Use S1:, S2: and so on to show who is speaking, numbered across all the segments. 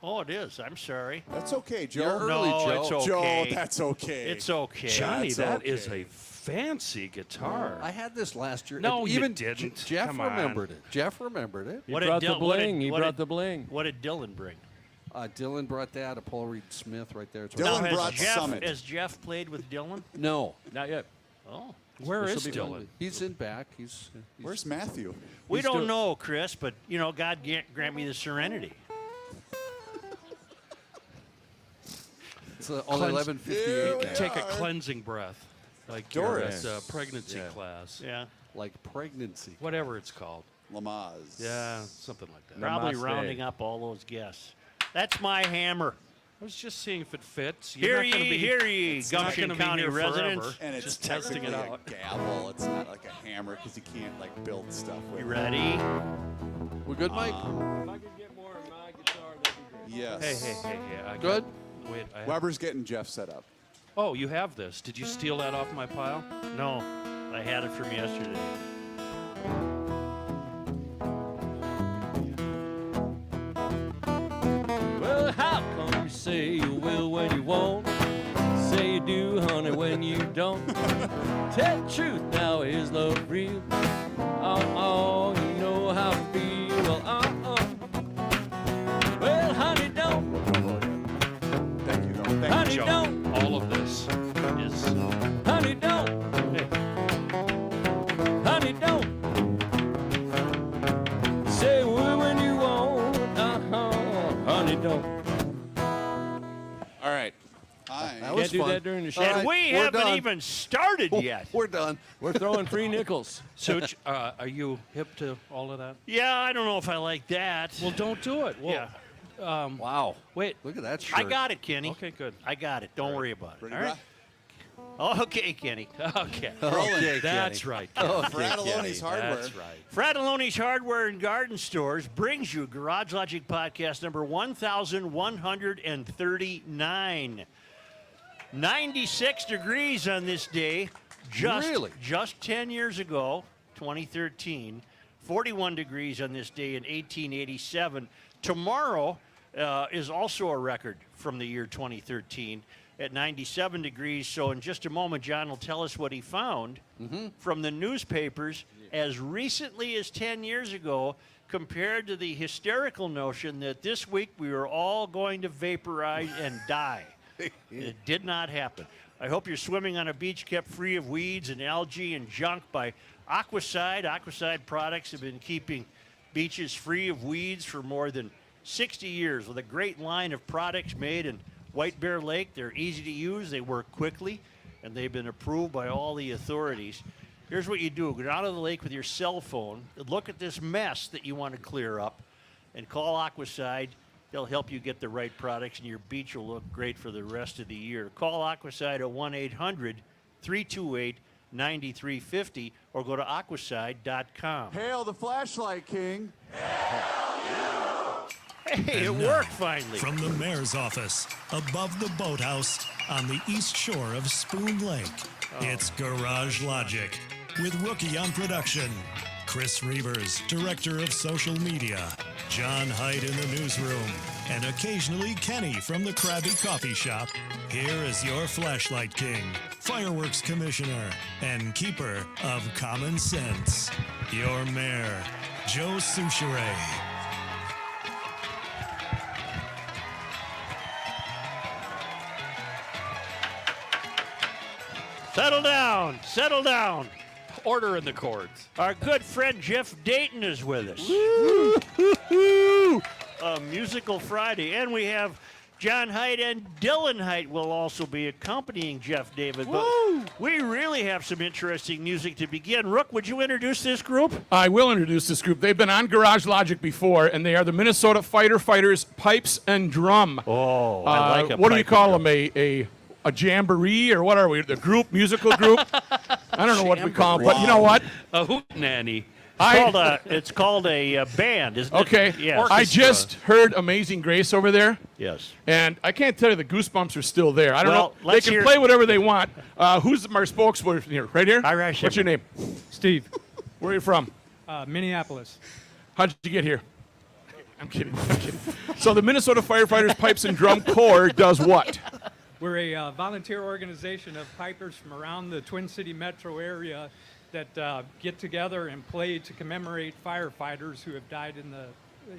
S1: Oh, it is. I'm sorry.
S2: That's okay, Joe.
S3: You're early, Joe.
S1: It's okay.
S2: Joe, that's okay.
S1: It's okay.
S4: Johnny,
S2: That's
S4: that
S2: okay.
S4: is a fancy guitar.
S3: I had this last year.
S4: No, you
S3: even
S4: didn't.
S3: Jeff
S4: Come on.
S3: remembered it. Jeff remembered it.
S5: He brought the bling. He brought the bling.
S1: What did Dylan bring?
S3: Dylan brought that. A Paul Reed Smith right there. It's
S2: Dylan
S3: right.
S2: brought Summit.
S1: Has Jeff played with Dylan?
S3: No.
S5: Not yet.
S1: Oh.
S4: Where
S3: This'll
S4: is
S3: be fun.
S4: Dylan?
S3: He's in back. He's
S2: Where's Matthew?
S1: We don't know, Chris, but, God grant me the serenity.
S3: It's only 11:58 now.
S4: Take a cleansing breath, like
S2: Doris.
S4: your pregnancy class,
S1: Yeah.
S3: Like pregnancy.
S4: whatever it's called.
S2: Lamaze.
S4: Yeah, something like that.
S1: Probably
S5: Namaste.
S1: rounding up all those guests. That's my hammer.
S4: I was just seeing if it fits.
S1: Hear
S4: You're not gonna
S1: ye,
S4: be,
S1: hear ye,
S4: it's not
S1: Gumption
S4: gonna be
S1: County
S4: here
S1: residents.
S4: forever.
S2: And it's
S4: just testing it
S2: technically
S4: out.
S2: a gavel. It's not like a hammer because you can't build stuff with
S1: You
S2: it.
S1: ready?
S3: We're good, Mike?
S5: If I could get more of my guitar, that'd be great.
S2: Yes.
S4: Hey! I
S3: Good?
S4: Wait.
S2: Weber's getting Jeff set up.
S4: Oh, you have this. Did you steal that off my pile?
S1: No, I had it from yesterday.
S5: Well, how come you say you will when you won't? Say you do, honey, when you don't. Tell the truth now, is love real? You know how to feel. Well, honey, don't.
S2: Thank you, though. Thank
S5: Honey,
S2: you.
S4: Joe,
S5: don't.
S4: all of this is.
S5: Honey, don't. Honey, don't. Say will when you won't. Honey, don't.
S2: All right. Hi.
S3: That was
S5: Can't do
S3: fun.
S5: that during the show.
S3: All
S1: And
S3: right,
S1: we
S3: we're
S1: haven't
S3: done.
S1: even started yet.
S3: We're done.
S5: We're throwing free nickels.
S4: Such, are you hip to all of that?
S1: Yeah, I don't know if I like that.
S4: Well, don't do it. Well,
S1: yeah.
S3: Wow.
S4: Wait.
S3: Look at that shirt.
S1: I got it, Kenny.
S4: Okay, good.
S1: I got it. Don't worry about it.
S2: Ready,
S1: All right? Okay, Kenny.
S4: Okay.
S3: Okay,
S4: That's
S3: Kenny.
S4: right.
S2: Fratelloni's Hardware.
S4: That's right.
S1: Fratelloni's Hardware and Garden Stores brings you Garage Logic Podcast number 1139. 96 degrees on this day.
S3: Really?
S1: Just 10 years ago, 2013. 41 degrees on this day in 1887. Tomorrow is also a record from the year 2013 at 97 degrees. So in just a moment, John will tell us what he found from the newspapers as recently as 10 years ago, compared to the hysterical notion that this week we were all going to vaporize and die. It did not happen. I hope you're swimming on a beach kept free of weeds and algae and junk by Aquacide. Aquacide products have been keeping beaches free of weeds for more than 60 years with a great line of products made in White Bear Lake. They're easy to use, they work quickly, and they've been approved by all the authorities. Here's what you do. Go down to the lake with your cell phone, look at this mess that you want to clear up, and call Aquacide. They'll help you get the right products, and your beach will look great for the rest of the year. Call Aquacide at 1-800-328-9350 or go to aquacide.com.
S2: Hail the flashlight king.
S1: Hey, it
S6: And now,
S1: worked finally.
S6: From the mayor's office, above the boathouse, on the east shore of Spoon Lake, it's Garage Logic, with Rookie on production, Chris Reavers, director of social media, John Hyde in the newsroom, and occasionally Kenny from the Krabby Coffee Shop. Here is your flashlight king, fireworks commissioner, and keeper of common sense, your mayor, Joe Souchere.
S1: Settle down. Settle down.
S4: Order in the chords.
S1: Our good friend Jeff Dayton is with us. A musical Friday. And we have John Hyde and Dylan Hyde will also be accompanying Jeff David. But we really have some interesting music to begin. Rook, would you introduce this group?
S7: I will introduce this group. They've been on Garage Logic before, and they are the Minnesota Fighters Pipes and Drum.
S1: Oh, I like it.
S7: What do we call them? A jamboree, or what are we? The group, musical group? I don't know what we call them, but you know what?
S4: A hootenanny.
S1: It's called a band, isn't it?
S7: Okay.
S1: Yes.
S7: I just heard Amazing Grace over there,
S1: Yes.
S7: and I can't tell you the goosebumps are still there. I don't
S1: Well,
S7: know. They
S1: let's
S7: can
S1: hear-
S7: play whatever they want. Who's our spokesperson here? Right here?
S1: All right,
S7: What's your name?
S8: Steve,
S7: Where are you from?
S8: Minneapolis.
S7: How'd you get here? I'm kidding. I'm kidding. So the Minnesota Firefighters Pipes and Drum Corps does what?
S8: We're a volunteer organization of pipers from around the Twin City metro area that get together and play to commemorate firefighters who have died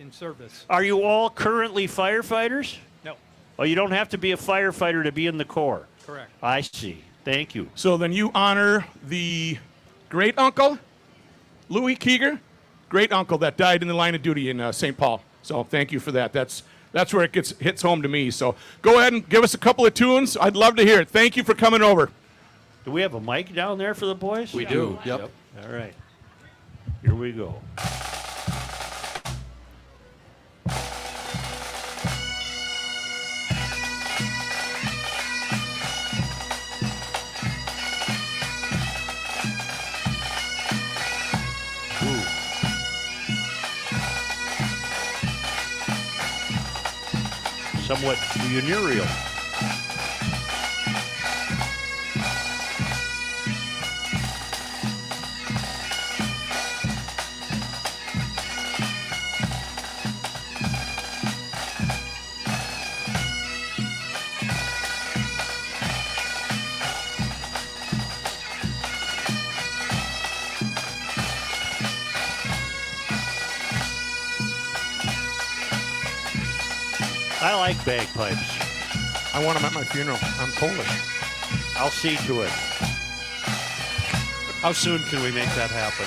S8: in service.
S1: Are you all currently firefighters?
S8: No,
S1: Oh, you don't have to be a firefighter to be in the Corps.
S8: correct.
S1: I see. Thank you.
S7: So then you honor the great uncle, Louis Keeger, great uncle that died in the line of duty in St. Paul. So thank you for that. That's where it hits home to me. So go ahead and give us a couple of tunes. I'd love to hear it. Thank you for coming over.
S1: Do we have a mic down there for the boys?
S4: We do.
S3: Yep.
S1: All right. Here we go. Somewhat funereal. I like bagpipes.
S7: I want them at my funeral. I'm Polish.
S1: I'll see to it.
S4: How soon can we make that happen?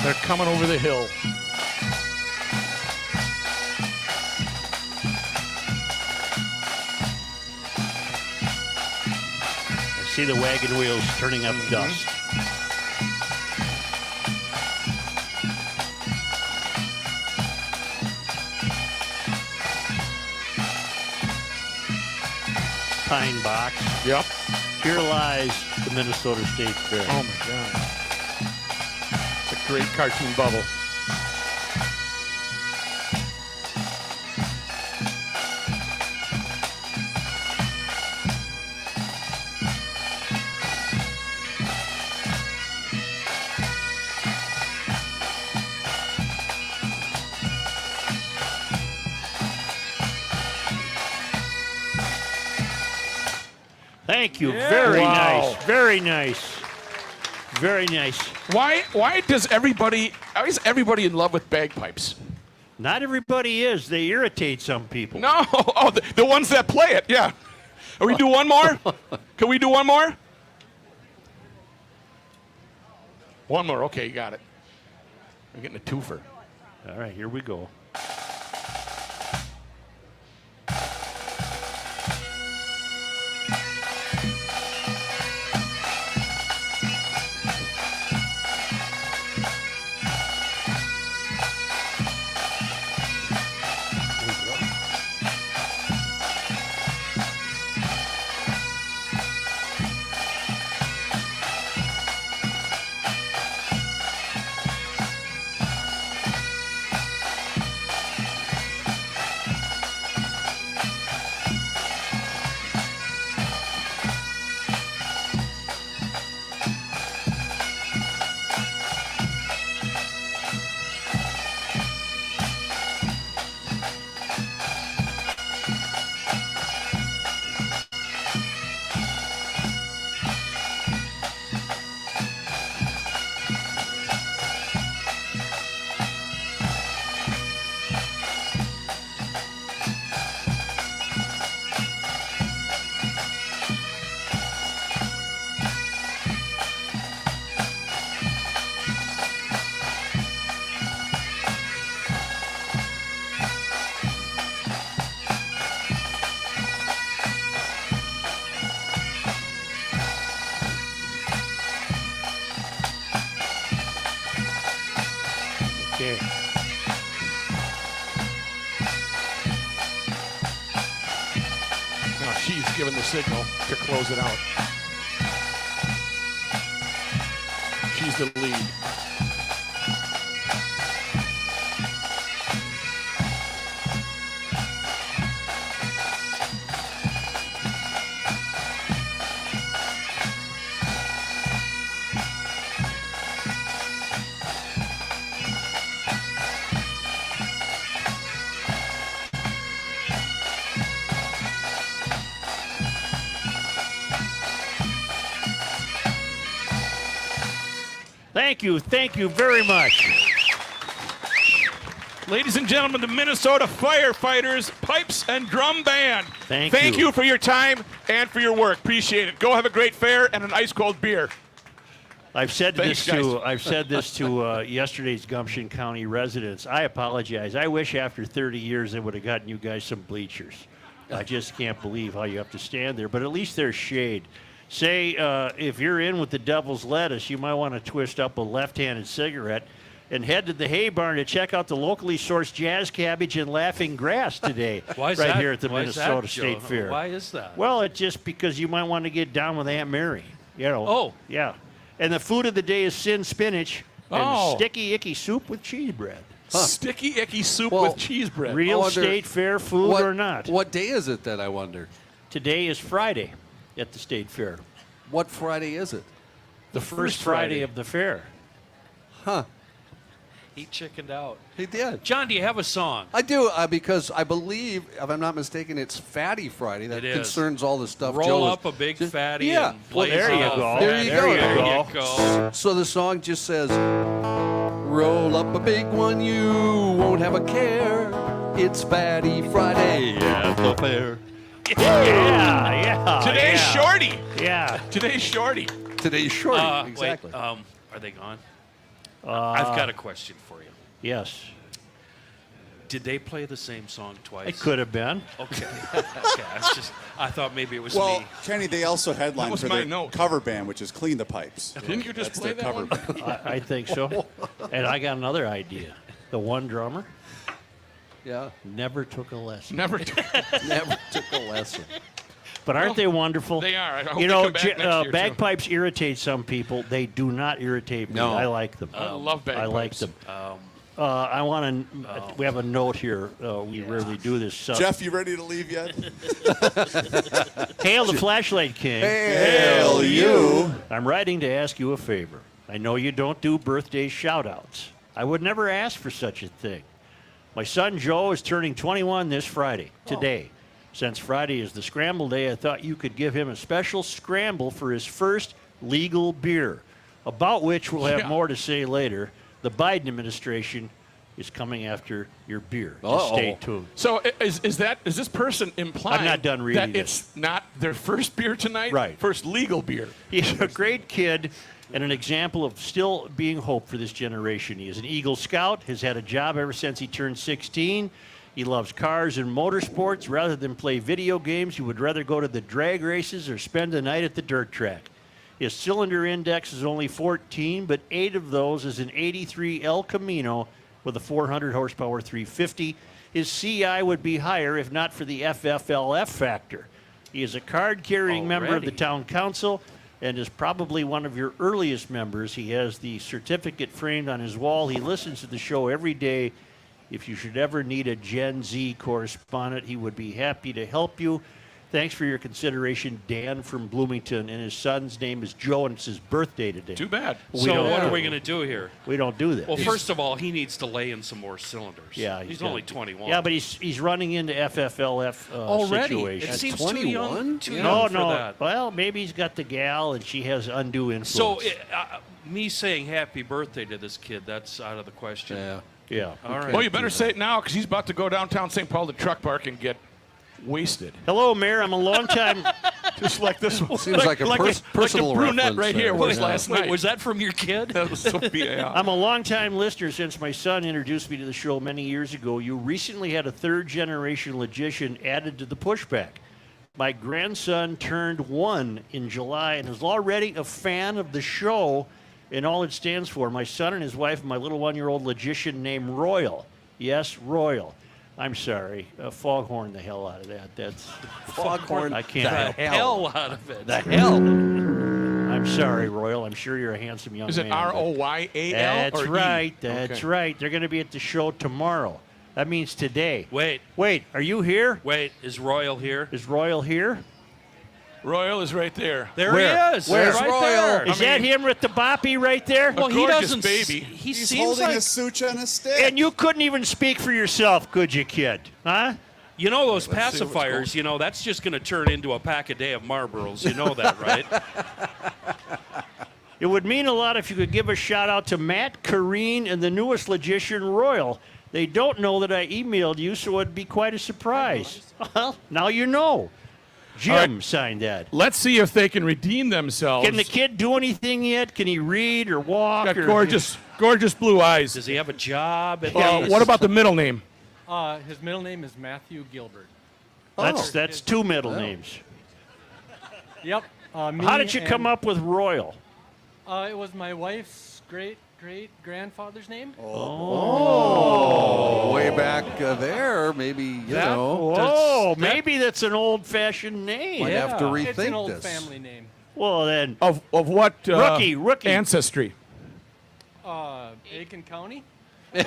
S7: They're coming over the hill.
S1: I see the wagon wheels turning up dust. Pine box.
S7: Yep.
S1: Here lies the Minnesota State Fair.
S7: Oh my God. It's a great cartoon bubble.
S1: Thank you. Very nice. Very nice. Very nice.
S7: Why is everybody in love with bagpipes?
S1: Not everybody is. They irritate some people.
S7: No. Oh, the ones that play it. Yeah. Can we do one more? Can we do one more? One more. Okay, you got it. I'm getting a twofer.
S1: All right, here we go. Okay.
S7: Now she's giving the signal to close it out. She's the lead.
S1: Thank you very much.
S7: Ladies and gentlemen, the Minnesota Firefighters Pipes and Drum Band.
S1: Thank
S7: you for your time and for your work. Appreciate it. Go have a great fair and an ice cold beer.
S1: I've said
S7: Thanks,
S1: this to yesterday's Gumption County residents. I apologize. I wish after 30 years they would have gotten you guys some bleachers. I just can't believe how you have to stand there. But at least there's shade. Say if you're in with the devil's lettuce, you might want to twist up a left-handed cigarette and head to the hay barn to check out the locally sourced jazz cabbage and laughing grass today.
S5: Why is
S1: right
S5: that?
S1: here at the
S5: Why is
S1: Minnesota
S5: that,
S1: State
S5: Joe?
S1: Fair.
S5: Why is that?
S1: Well, it's just because you might want to get down with Aunt Mary. You know.
S5: Oh.
S1: Yeah. And the food of the day is sin spinach and
S7: Oh.
S1: sticky icky soup with cheese bread.
S7: Sticky, icky soup
S3: Well,
S7: with cheese bread.
S1: Real
S3: wonder
S1: State Fair food
S3: what,
S1: or not?
S3: What day is it then, I wonder?
S1: Today is Friday at the State Fair.
S3: What Friday is it?
S1: The first Friday of the fair.
S3: Huh.
S5: He chickened out.
S3: He did.
S5: John, do you have a song?
S3: I do, because I believe, if I'm not mistaken, it's Fatty Friday. That
S5: It is.
S3: concerns all the stuff
S5: Roll
S3: Joe was-
S5: up a big
S3: just-
S5: fatty
S3: Yeah.
S5: and
S1: Well,
S5: blaze
S1: there you
S5: off.
S1: go.
S3: There you go.
S5: There
S1: go.
S5: you go.
S3: So the song just says, roll up a big one, you won't have a care. It's Fatty Friday at the fair.
S1: Yeah.
S7: Today's
S1: yeah.
S7: Shorty.
S1: Yeah.
S7: Today's Shorty.
S3: Today's short. Exactly.
S5: Wait, are they gone? I've got a question for you.
S1: Yes.
S5: Did they play the same song twice?
S1: It could have been.
S5: Okay. I thought maybe it was
S2: Well,
S5: me.
S2: Kenny, they also
S7: That
S2: headlined
S7: was
S2: for
S7: my
S2: their
S7: note.
S2: cover band, which is Clean the Pipes.
S7: Didn't you just
S2: That's
S7: play
S2: their
S7: that
S2: cover
S7: one?
S2: band.
S1: I think so. And I got another idea. The one drummer
S3: Yeah.
S1: never took a lesson.
S7: Never.
S3: Never took a lesson.
S1: But aren't they wonderful?
S7: They are. I hope
S1: You
S7: they
S1: know,
S7: come back next year, too.
S1: bagpipes irritate some people. They do not irritate me.
S3: No.
S1: I like them.
S7: I love bagpipes.
S1: I like them. I want to. We have a note here. We rarely do this.
S2: Jeff, you ready to leave yet?
S1: Hail the Flashlight King.
S2: Hail you.
S1: I'm writing to ask you a favor. I know you don't do birthday shout-outs. I would never ask for such a thing. My son Joe is turning 21 this Friday, today. Since Friday is the scramble day, I thought you could give him a special scramble for his first legal beer, about which we'll have more to say later. The Biden administration is coming after your beer. Just stay tuned.
S7: So is this person implying
S1: I'm not done reading
S7: that
S1: this.
S7: it's not their first beer tonight?
S1: Right.
S7: First legal beer.
S1: He's a great kid and an example of still being hope for this generation. He is an Eagle Scout, has had a job ever since he turned 16. He loves cars and motorsports. Rather than play video games, he would rather go to the drag races or spend the night at the dirt track. His cylinder index is only 14, but 8 of those is an 83 El Camino with a 400 horsepower 350. His CI would be higher if not for the FFLF factor. He is a card-carrying member of the
S5: Already?
S1: town council and is probably one of your earliest members. He has the certificate framed on his wall. He listens to the show every day. If you should ever need a Gen Z correspondent, he would be happy to help you. Thanks for your consideration, Dan from Bloomington, and his son's name is Joe, and it's his birthday today.
S7: Too bad.
S5: So
S1: don't
S5: what
S1: do
S5: are we
S1: it.
S5: going to do here?
S1: We don't do that.
S5: Well, first of all, he needs to lay in some more cylinders.
S1: Yeah,
S5: he's
S1: got-
S5: only 21.
S1: Yeah, but he's running into FFLF
S5: already.
S1: situation.
S5: It seems
S3: 21?
S5: too young. Too
S1: no,
S5: young for
S1: no.
S5: that.
S1: Well, maybe he's got the gal, and she has undue influence.
S5: So me saying happy birthday to this kid, that's out of the question.
S3: Yeah.
S1: yeah.
S5: All right.
S7: Well, you better say it now because he's about to go downtown St. Paul to truck park and get wasted.
S1: Hello, Mayor. I'm a long-time.
S7: Just like this one.
S3: Seems like a personal
S7: like a brunette
S3: reference
S7: right
S3: there.
S7: here was
S3: Yeah.
S7: last
S5: Wait,
S7: night.
S5: was that from your kid?
S7: That was Sophia. Yeah.
S1: I'm a long-time listener since my son introduced me to the show many years ago. You recently had a third-generation logician added to the pushback. My grandson turned 1 in July and is already a fan of the show and all it stands for. My son and his wife and my little 1-year-old logician named Royal. Yes, Royal. I'm sorry. Foghorn the hell out of that. That's
S3: Foghorn.
S1: I can't help
S5: the hell out of it.
S1: the hell. I'm sorry, Royal. I'm sure you're a handsome young
S7: Is it
S1: man. but-
S7: Royal?
S1: That's
S7: or E?
S1: right. That's
S7: Okay.
S1: right. They're going to be at the show tomorrow. That means today.
S5: Wait,
S1: Are you here?
S5: is Royal here?
S1: Is Royal here?
S7: Royal is right there.
S5: There
S1: Where?
S5: he is.
S3: Where's
S5: right
S3: Royal?
S5: there.
S1: Is that him with the boppy right there?
S5: Well, he
S7: gorgeous
S5: doesn't.
S7: baby.
S5: He
S2: He's
S5: seems
S2: holding
S5: like
S2: a sucha and a stick.
S1: And you couldn't even speak for yourself, could you, kid? Huh?
S5: you know those
S7: Let's see what's
S5: pacifiers. You know that's just going to turn into a pack a day of Marlboros. You know that, right?
S1: It would mean a lot if you could give a shout out to Matt, Kareen, and the newest Logician, Royal. They don't know that I emailed you, so it'd be quite a surprise. Well, now you know. Jim signed that.
S7: Let's see if they can redeem themselves.
S1: Can the kid do anything yet? Can he read or walk?
S7: Got
S1: or
S7: gorgeous blue eyes.
S4: Does he have a job?
S7: What about the middle name?
S5: His middle name is Matthew Gilbert.
S1: That's two middle names.
S5: Yep.
S1: How did you come up with Royal?
S5: It was my wife's great-great-grandfather's name.
S3: Way back there, maybe, you know.
S1: Oh, maybe that's an old-fashioned name.
S3: Might have to rethink
S5: It's an old
S3: this.
S5: family name.
S1: Well, then,
S7: Of what
S1: Rookie.
S7: ancestry?
S5: Aiken County.
S4: Hillbilly.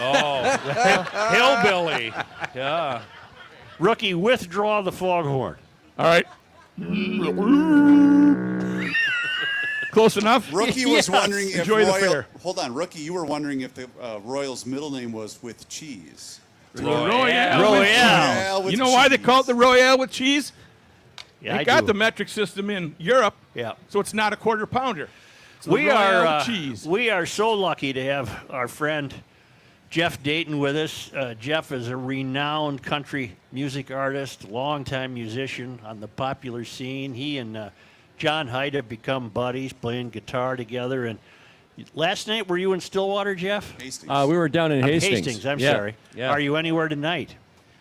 S4: Yeah.
S1: Rookie, withdraw the foghorn.
S7: All right. Close enough?
S2: Rookie was wondering if
S7: Enjoy the
S2: Royal.
S7: fair.
S2: Hold on, Rookie. You were wondering if the Royal's middle name was with cheese.
S7: Royale.
S1: Royale.
S2: With
S7: You know why they
S2: cheese.
S7: call it the Royale with cheese?
S1: Yeah,
S7: They
S1: I
S7: got
S1: do.
S7: the metric system in Europe,
S1: Yeah.
S7: so it's not a quarter pounder. It's the
S1: We
S7: Royale
S1: are
S7: with cheese.
S1: we are so lucky to have our friend Jeff Dayton with us. Jeff is a renowned country music artist, longtime musician on the popular scene. He and John Hyde have become buddies, playing guitar together. And last night, were you in Stillwater, Jeff?
S2: Hastings.
S5: We were down in Hastings.
S1: Hastings, I'm
S5: Yeah,
S1: sorry.
S5: Yeah.
S1: Are you anywhere tonight?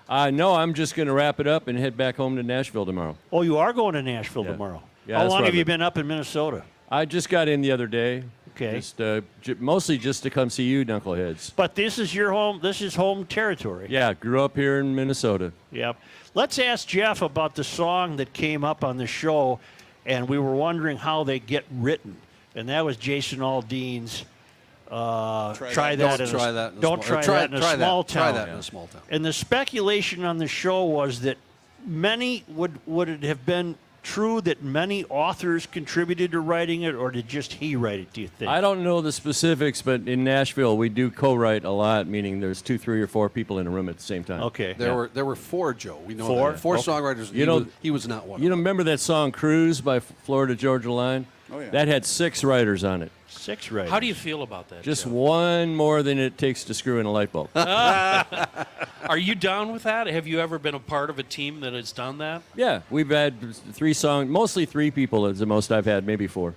S5: No, I'm just going to wrap it up and head back home to Nashville tomorrow.
S1: Oh, you are going to Nashville
S5: Yeah.
S1: tomorrow.
S5: Yeah,
S1: How
S5: that's
S1: long
S5: where
S1: have
S5: I've
S1: you
S5: been.
S1: been up in Minnesota?
S5: I just got in the other day.
S1: Okay.
S5: Just, mostly just to come see you, knuckleheads.
S1: But this is your home. This is home territory.
S5: Yeah, grew up here in Minnesota.
S1: Yep. Let's ask Jeff about the song that came up on the show, and we were wondering how they get written. And that was Jason Aldean's Try That in a Small Town. And the speculation on the show was that would it have been true that many authors contributed to writing it, or did just he write it, do you think?
S5: I don't know the specifics, but in Nashville, we do co-write a lot, meaning there's 2, 3, or 4 people in a room at the same time.
S1: Okay.
S3: There were 4, Joe. We know
S1: Four?
S3: that. 4
S1: Okay.
S3: songwriters. He was not one.
S5: You remember that song "Cruise" by Florida Georgia Line?
S2: Oh, yeah.
S5: That had 6 writers on it.
S1: 6 writers.
S4: How do you feel about that?
S5: Just
S4: Joe?
S5: one more than it takes to screw in a light bulb.
S4: Are you down with that? Have you ever been a part of a team that has done that?
S5: Yeah, we've had 3 songs, mostly 3 people is the most I've had, maybe 4.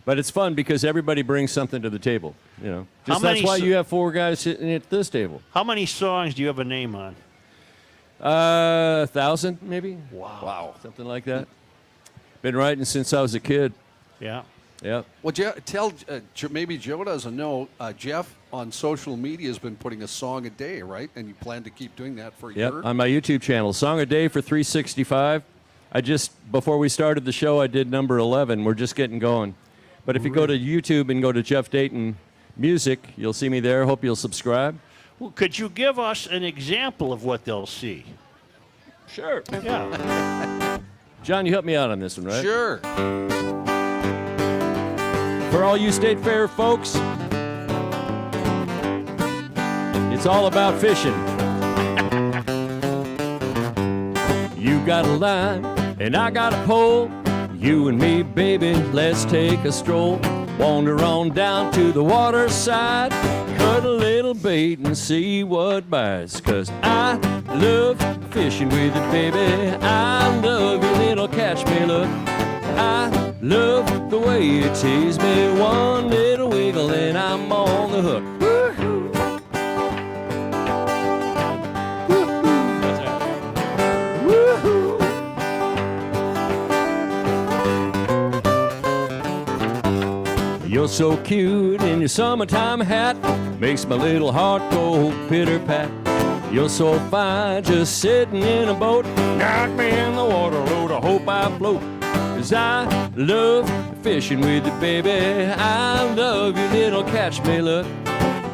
S5: But it's fun because everybody brings something to the table. You know,
S1: How
S5: just that's
S1: many
S5: why
S1: so-
S5: you have 4 guys sitting at this table.
S1: How many songs do you have a name on?
S5: 1,000 maybe.
S3: Wow.
S5: Something like that. Been writing since I was a kid.
S1: Yeah.
S5: Yeah.
S3: Well, maybe Joe doesn't know. Jeff on social media has been putting a song a day, right? And you plan to keep doing that for a
S5: Yep,
S3: year?
S5: on my YouTube channel. Song a day for 365. Before we started the show, I did number 11. We're just getting going. But if you go to YouTube and go to Jeff Dayton Music, you'll see me there. Hope you'll subscribe.
S1: Well, could you give us an example of what they'll see?
S5: Sure.
S1: Yeah.
S5: John, you help me out on this one, right?
S3: Sure.
S5: For all you State Fair folks, it's all about fishing. You got a line and I got a pole. You and me, baby, let's take a stroll. Wander on down to the water side. Cut a little bait and see what bites. 'Cause I love fishing with you, baby. I love your little catch me look. I love the way you tease me. One little wiggle and I'm on the hook. Woo-hoo. Woo-hoo. You're so cute in your summertime hat. Makes my little heart go pitter-pat. You're so fine just sitting in a boat. Knock me in the water, Lord, I hope I float. 'Cause I love fishing with you, baby. I love your little catch me look.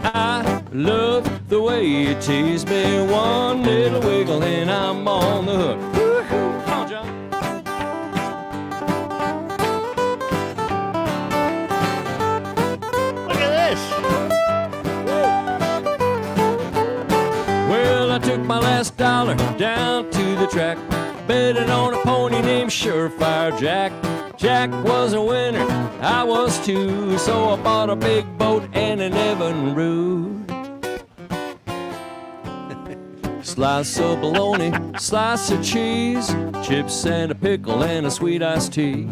S5: I love the way you tease me. One little wiggle and I'm on the hook. Woo-hoo. Come on, John.
S1: Look at this.
S5: Well, I took my last dollar down to the track. betting on a pony named Surefire Jack. Jack was a winner, I was too, so I bought a big boat and an Evinrude. Slice of bologna, slice of cheese, chips and a pickle and a sweet iced tea.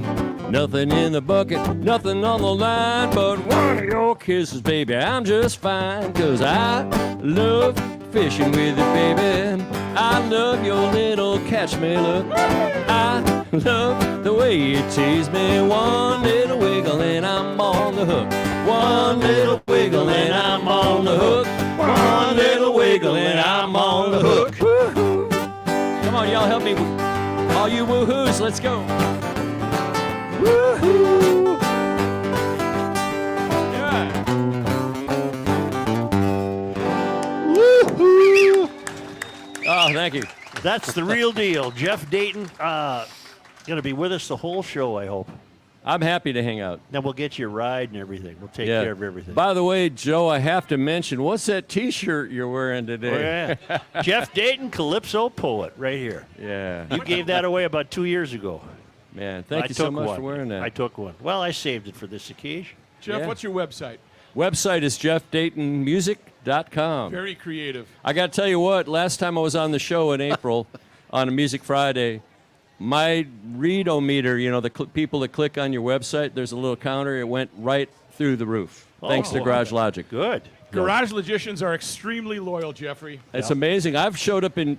S5: Nothing in the bucket, nothing on the line, but one of your kisses, baby, I'm just fine. 'Cause I love fishing with you, baby. I love your little catch me look. I love the way you tease me. One little wiggle and I'm on the hook. One little wiggle and I'm on the hook. One little wiggle and I'm on the hook. Woo-hoo. Come on, y'all help me. All you woohoos, let's go. Woo-hoo. Yeah.
S1: Woo-hoo.
S5: Oh, thank you.
S1: That's the real deal. Jeff Dayton, going to be with us the whole show, I hope.
S5: I'm happy to hang out.
S1: Then we'll get you a ride and everything. We'll take care of everything.
S5: By the way, Joe, I have to mention, what's that T-shirt you're wearing today?
S1: Oh, yeah. Jeff Dayton, Calypso Poet, right here.
S5: Yeah.
S1: You gave that away about 2 years ago.
S5: Man, thank you so much for wearing that.
S1: I took one. Well, I saved it for this occasion.
S7: Jeff,
S5: Yeah.
S7: what's your website?
S5: Website is jeffdaytonmusic.com.
S7: Very creative.
S5: I got to tell you what, last time I was on the show in April on a Music Friday, my readometer, you know, the people that click on your website, there's a little counter. It went right through the roof, thanks to Garage Logic.
S1: Good.
S7: Garage Logicians are extremely loyal, Jeffrey.
S5: It's amazing. I've showed up to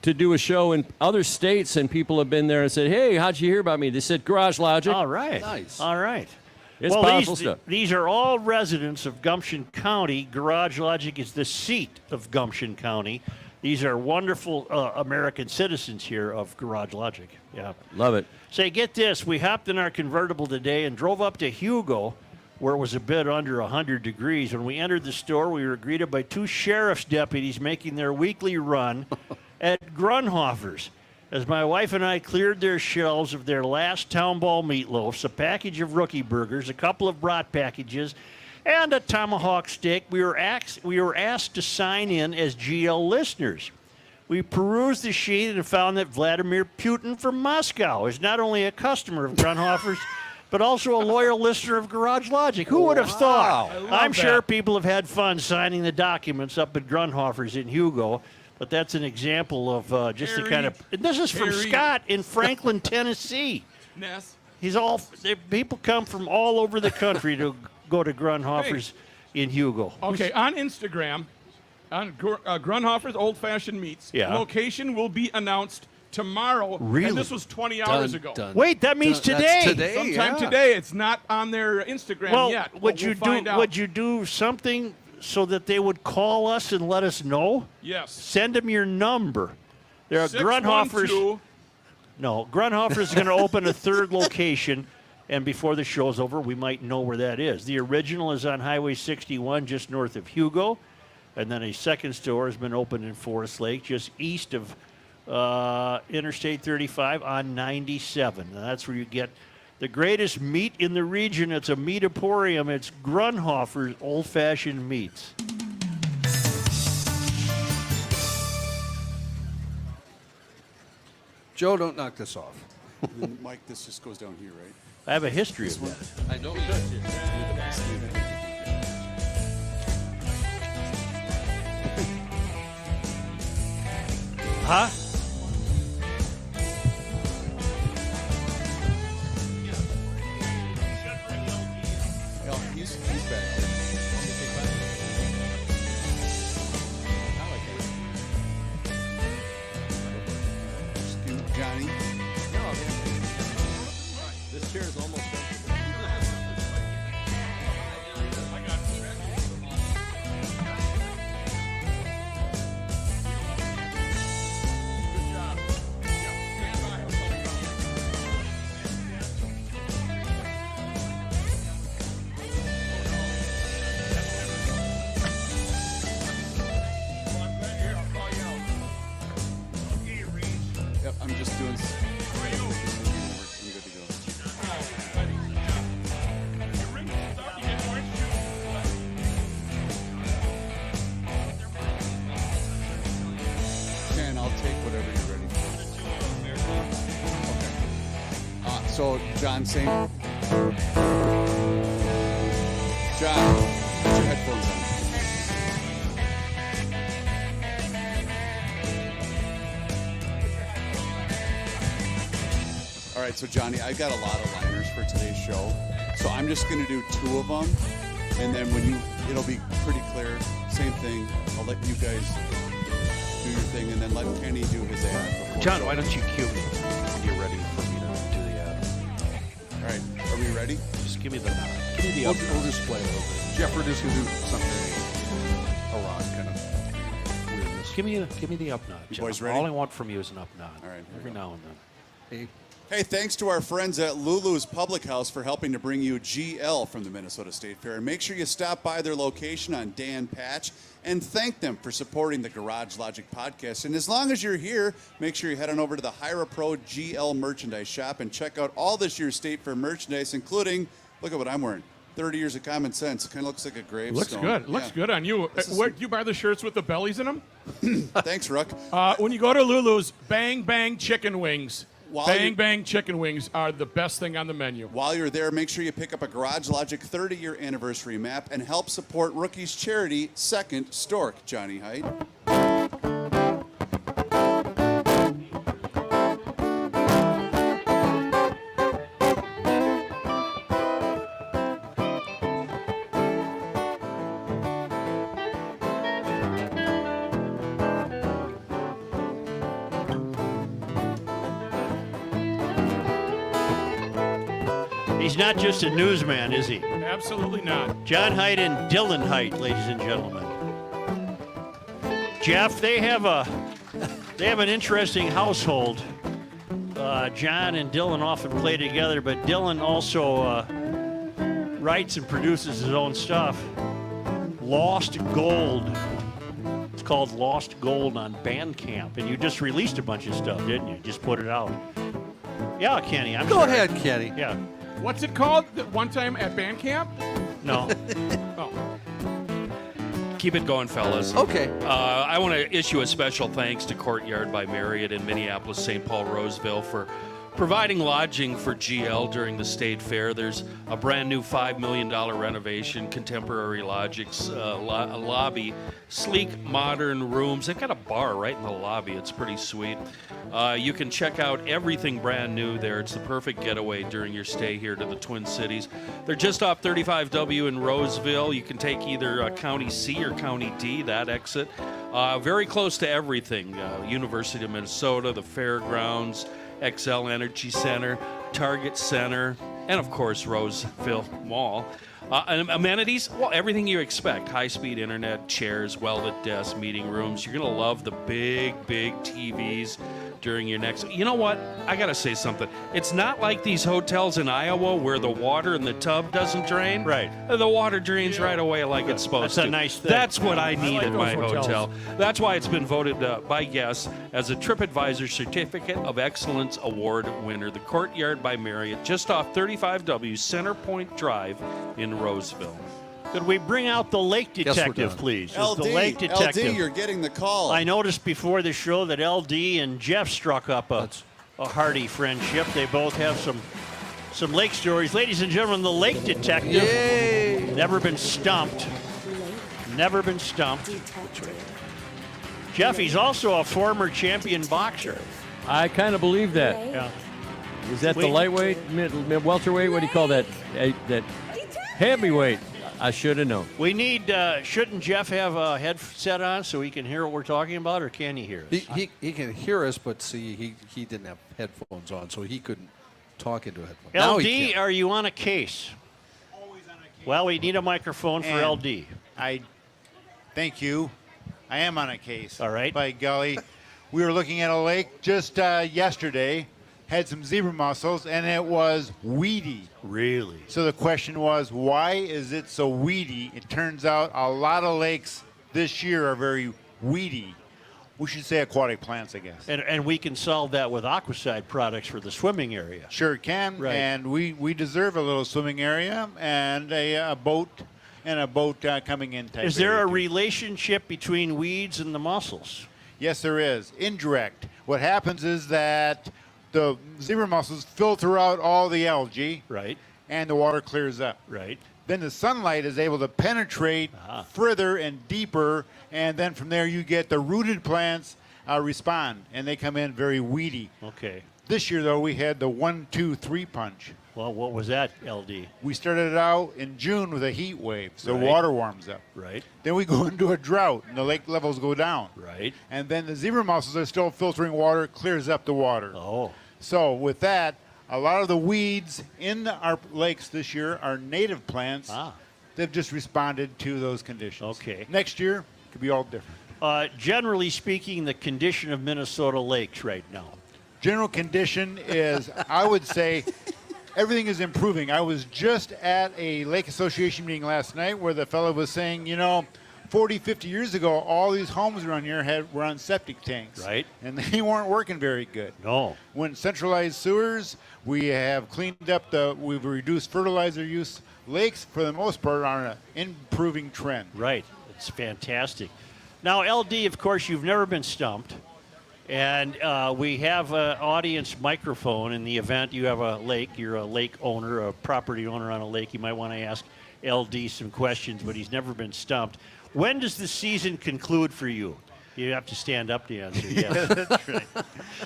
S5: do a show in other states, and people have been there and said, "Hey, how'd you hear about me?" They said, "Garage Logic."
S1: All right.
S3: Nice.
S1: All right.
S5: It's powerful stuff.
S1: These are all residents of Gumption County. Garage Logic is the seat of Gumption County. These are wonderful American citizens here of Garage Logic. Yeah.
S5: Love it.
S1: Say, get this. We hopped in our convertible today and drove up to Hugo, where it was a bit under 100 degrees. When we entered the store, we were greeted by two sheriff's deputies making their weekly run at Grunhofer's. As my wife and I cleared their shelves of their last Town Ball meatloafs, a package of rookie burgers, a couple of brat packages, and a tomahawk steak, we were asked to sign in as GL listeners. We perused the sheet and found that Vladimir Putin from Moscow is not only a customer of Grunhofer's, but also a loyal listener of Garage Logic. Who would have thought? I'm sure people have had fun signing the documents up at Grunhofer's in Hugo, but that's an example of just the kind of... This is from Scott in Franklin, Tennessee.
S7: Ness.
S1: People come from all over the country to go to Grunhofer's in Hugo.
S7: Okay, on Instagram, on Grunhofer's Old Fashioned Meats,
S1: Yeah.
S7: location will be announced tomorrow.
S1: Really?
S7: And this was 20 hours ago.
S3: Done.
S1: Wait, that means
S3: That's
S1: today.
S3: today.
S7: Sometime
S3: yeah.
S7: today. It's not on their Instagram
S1: Well,
S7: yet. but
S1: would you
S7: we'll find out.
S1: would you do something so that they would call us and let us know?
S7: Yes.
S1: Send them your number. There are Grunhofer's.
S7: 612.
S1: No, Grunhofer's is going to open a third location, and before the show's over, we might know where that is. The original is on Highway 61, just north of Hugo, and then a second store has been opened in Forest Lake, just east of Interstate 35 on 97. And that's where you get the greatest meat in the region. It's a meatoporium. It's Grunhofer's old-fashioned meats.
S3: Joe, don't knock this off.
S2: Then, Mike, this just goes down here, right?
S1: I have a history of that.
S3: I know.
S1: Huh?
S2: Yeah, he's back there. Stu, Johnny.
S5: This chair is almost done.
S2: Yep, I'm just doing. I'm good to go. And I'll take whatever you're ready for. So, John, same. John, put your headphones on. All right, so Johnny, I've got a lot of liners for today's show. So I'm just going to do 2 of them. And then it'll be pretty clear. Same thing. I'll let you guys do your thing and then let Kenny do his ad. before-
S4: John, why don't you cue me when you're ready for me to do the ad?
S2: All right, are we ready?
S4: Just give me the
S3: We'll just play a little bit. Jeff, we're just going to do something around kind of weirdness.
S4: Give me the up nod.
S2: You
S4: John.
S2: boys ready?
S4: All I want from you is an up nod.
S2: All right, here we
S4: Every
S2: go.
S4: now and then.
S3: Hey,
S2: Hey, thanks to our friends at Lulu's Public House for helping to bring you GL from the Minnesota State Fair. And make sure you stop by their location on Dan Patch and thank them for supporting the Garage Logic podcast. And as long as you're here, make sure you head on over to the Hyra Pro GL merchandise shop and check out all this year's State Fair merchandise, including, look at what I'm wearing, 30 years of common sense. It kind of looks like a gravestone.
S7: Looks good.
S2: Yeah.
S7: Looks good on you. Where do you buy the shirts with the bellies in them?
S2: Thanks, Ruck.
S7: When you go to Lulu's, Bang Bang Chicken Wings.
S2: While
S7: Bang
S2: you-
S7: Bang Chicken Wings are the best thing on the menu.
S2: While you're there, make sure you pick up a Garage Logic 30-year anniversary map and help support Rookie's charity, Second Stork. Johnny Height.
S1: He's not just a newsman, is he?
S7: Absolutely not.
S1: John Height and Dylan Height, ladies and gentlemen. Jeff, they have an interesting household. John and Dylan often play together, but Dylan also writes and produces his own stuff. Lost Gold. It's called Lost Gold on Bandcamp, and you just released a bunch of stuff, didn't you? Just put it out. Yeah, Kenny. I'm
S3: go
S1: sorry.
S3: ahead, Kenny.
S1: Yeah.
S7: What's it called? One time at band camp?
S1: No.
S7: Oh,
S4: Keep it going, fellas.
S3: Okay.
S4: I want to issue a special thanks to Courtyard by Marriott in Minneapolis, St. Paul, Roseville for providing lodging for GL during the State Fair. There's a brand new $5 million renovation, contemporary lobby, sleek, modern rooms. They've got a bar right in the lobby. It's pretty sweet. You can check out everything brand new there. It's the perfect getaway during your stay here to the Twin Cities. They're just off 35W in Roseville. You can take either County C or County D, that exit. Very close to everything. University of Minnesota, the fairgrounds, XL Energy Center, Target Center, and of course Roseville Mall. And amenities, well, everything you expect. High-speed internet, chairs, welded desks, meeting rooms. You're going to love the big TVs during your next... You know what? I got to say something. It's not like these hotels in Iowa where the water in the tub doesn't drain.
S1: Right.
S4: The water drains right away like it's supposed to.
S1: That's a nice thing.
S4: That's what I need
S7: like
S4: in
S7: those
S4: my
S7: hotels.
S4: hotel. That's why it's been voted by guests as a TripAdvisor Certificate of Excellence Award winner. The Courtyard by Marriott, just off 35W Center Point Drive in Roseville.
S1: Could we bring out the lake
S3: we're
S1: detective,
S3: done.
S1: please? Is
S2: LD,
S1: the lake detective.
S2: LD, you're getting the call.
S1: I noticed before the show that LD and Jeff struck up a hearty friendship. They both have some lake stories. Ladies and gentlemen, the lake detective.
S3: Yay!
S1: Never been stumped. Never been stumped. Jeff, he's also a former champion boxer.
S5: I kind of believe that.
S1: Yeah.
S5: Is that the
S1: Wait.
S5: lightweight, welterweight? What do you call that? That heavyweight. I should have known.
S1: We need, shouldn't Jeff have a headset on so he can hear what we're talking about, or can he hear us?
S3: He can hear us, but see, he didn't have headphones on, so he couldn't talk into headphones.
S1: LD,
S3: Now he can.
S1: are you on a case?
S9: Always on a case.
S1: Well, we need a microphone for
S9: And
S1: LD.
S9: Thank you. I am on a case.
S1: All right.
S9: By golly, we were looking at a lake just yesterday, had some zebra mussels, and it was weedy.
S1: Really?
S9: So the question was, why is it so weedy? It turns out a lot of lakes this year are very weedy. We should say aquatic plants, I guess.
S1: And we can solve that with Aquacide products for the swimming area.
S9: Sure can.
S1: Right.
S9: And we deserve a little swimming area and a boat coming in type
S1: Is there
S9: area
S1: a
S9: too.
S1: relationship between weeds and the mussels?
S9: Yes, there is. Indirect. What happens is that the zebra mussels filter out all the algae,
S1: Right.
S9: and the water clears up.
S1: Right.
S9: Then the sunlight is able to penetrate further and deeper, and then from there you get the rooted plants respond, and they come in very weedy.
S1: Okay.
S9: This year, though, we had the 1, 2, 3 punch.
S1: Well, what was that, LD?
S9: We started it out in June with a heat wave, so
S1: Right.
S9: water warms up.
S1: Right.
S9: Then we go into a drought, and the lake levels go down.
S1: Right.
S9: And then the zebra mussels are still filtering water, clears up the water.
S1: Oh.
S9: So with that, a lot of the weeds in our lakes this year are native plants. They've just responded to those conditions.
S1: Okay.
S9: Next year, could be all different.
S1: Generally speaking, the condition of Minnesota lakes right now.
S9: General condition is, I would say, everything is improving. I was just at a Lake Association meeting last night where the fellow was saying, 40, 50 years ago, all these homes around here were on septic tanks.
S1: Right.
S9: And they weren't working very good.
S1: No.
S9: When centralized sewers, we have cleaned up we've reduced fertilizer use. Lakes, for the most part, are on an improving trend.
S1: Right. It's fantastic. Now, LD, of course, you've never been stumped. And we have an audience microphone in the event you have a lake. You're a lake owner, a property owner on a lake. You might want to ask LD some questions, but he's never been stumped. When does the season conclude for you? You have to stand up to answer. Yes.
S9: That's right.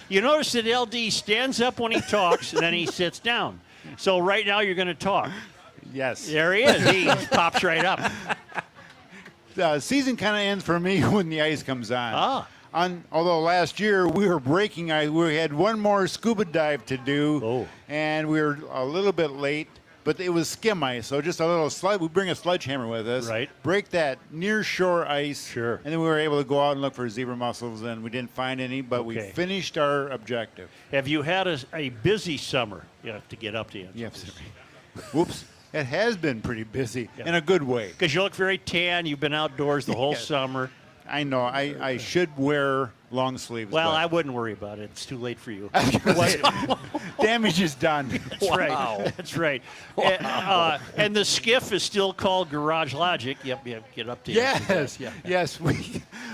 S1: You notice that LD stands up when he talks, and then he sits down. So right now you're going to talk.
S9: Yes.
S1: There he is. He pops right up.
S9: The season kind of ends for me when the ice comes on. Although last year we were breaking ice, we had one more scuba dive to do, and we were a little bit late, but it was skim ice, so just a little slide. We bring a sledgehammer with us,
S1: Right.
S9: break that near shore ice,
S1: Sure.
S9: and then we were able to go out and look for zebra mussels, and we didn't find any, but we
S1: Okay.
S9: finished our objective.
S1: Have you had a busy summer? You have to get up to answer.
S9: Yes. Whoops. It has been pretty busy in a good way.
S1: Because you look very tan. You've been outdoors the whole
S9: Yes.
S1: summer.
S9: I know. I should wear long sleeves.
S1: Well,
S9: but
S1: I wouldn't worry about it. It's too late for you.
S9: damage is done.
S1: That's right. That's right. And the skiff is still called Garage Logic. Yep. Get up to
S9: Yes,
S1: Yeah.
S9: yes.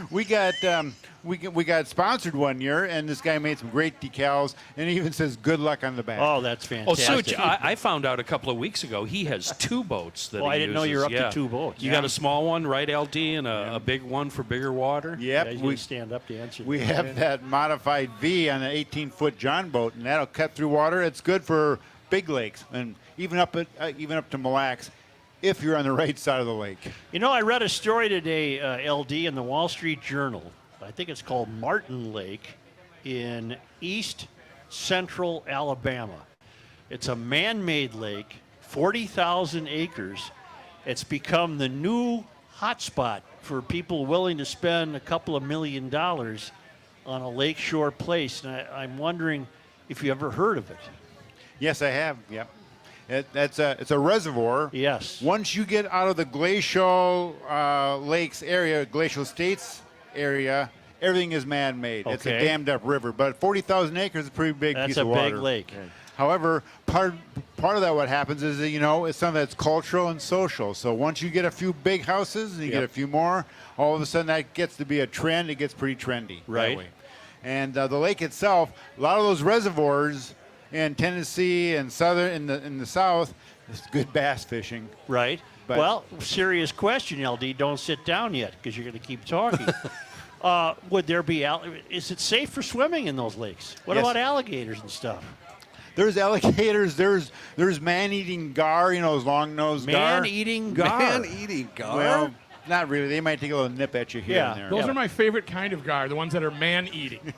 S9: We got sponsored one year, and this guy made some great decals, and he even says "Good luck" on the back.
S1: Oh, that's
S4: Oh,
S1: fantastic.
S4: Such, I found out a couple of weeks ago he has 2 boats that
S1: Oh,
S4: he
S1: I didn't know
S4: uses.
S1: you were up to
S4: Yeah.
S1: 2 boats.
S4: You got a small one, right, LD, and a big one for bigger water?
S9: Yep,
S1: Yeah, he's
S9: we
S1: gonna stand up to answer.
S9: we have that modified V on an 18-foot John boat, and that'll cut through water. It's good for big lakes, and even up to Mille Lacs, if you're on the right side of the lake.
S1: You know, I read a story today, LD, in the Wall Street Journal. I think it's called Martin Lake in east central Alabama. It's a man-made lake, 40,000 acres. It's become the new hotspot for people willing to spend a couple of $1 million on a lakeshore place. And I'm wondering if you ever heard of it.
S9: Yes, I have. Yep. It's a reservoir.
S1: Yes.
S9: Once you get out of the glacial lakes area, glacial states area, everything is man-made. It's a
S1: Okay.
S9: dammed-up river, but 40,000 acres is a pretty big
S1: That's
S9: piece
S1: a
S9: of water.
S1: big lake.
S9: However, part of that what happens is that, it's something that's cultural and social. So once you get a few big houses and you get a few more, all of a sudden that gets to be a trend. It gets pretty trendy.
S1: Right.
S9: That way. And the lake itself, a lot of those reservoirs in Tennessee and in the south, it's good bass fishing.
S1: Right.
S9: But-
S1: Well, serious question, LD. Don't sit down yet because you're going to keep talking. Would there be is it safe for swimming in those lakes? What
S9: Yes.
S1: about alligators and stuff?
S9: There's alligators. There's man-eating gar. Those long-nosed gar.
S1: Man-eating gar.
S3: Man-eating gar.
S9: Well, not really. They might take a little nip at you here
S1: Yeah.
S9: and there.
S7: Those are my favorite kind of gar, the ones that are man-eating.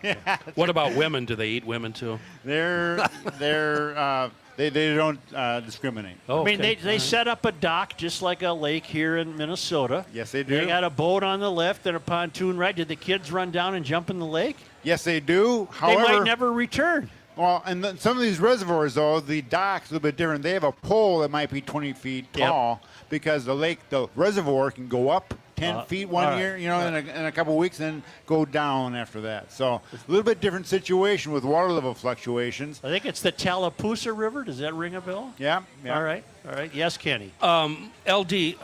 S4: What about women? Do they eat women too?
S9: They don't discriminate.
S4: Oh,
S1: I mean,
S4: okay.
S1: they set up a dock just like a lake here in Minnesota.
S9: Yes, they do.
S1: They got a boat on the left and a pontoon right. Did the kids run down and jump in the lake?
S9: Yes, they do.
S1: They
S9: However,
S1: might never return.
S9: well, and some of these reservoirs, though, the dock's a little bit different. They have a pole that might be 20 feet
S1: Yep.
S9: tall because the reservoir can go up 10 feet one
S1: all right.
S9: year, in a couple of weeks, and then go down after that. So a little bit different situation with water level fluctuations.
S1: I think it's the Tallapoosa River. Does that ring a bell?
S9: Yeah.
S1: All right. Yes, Kenny.
S4: LD,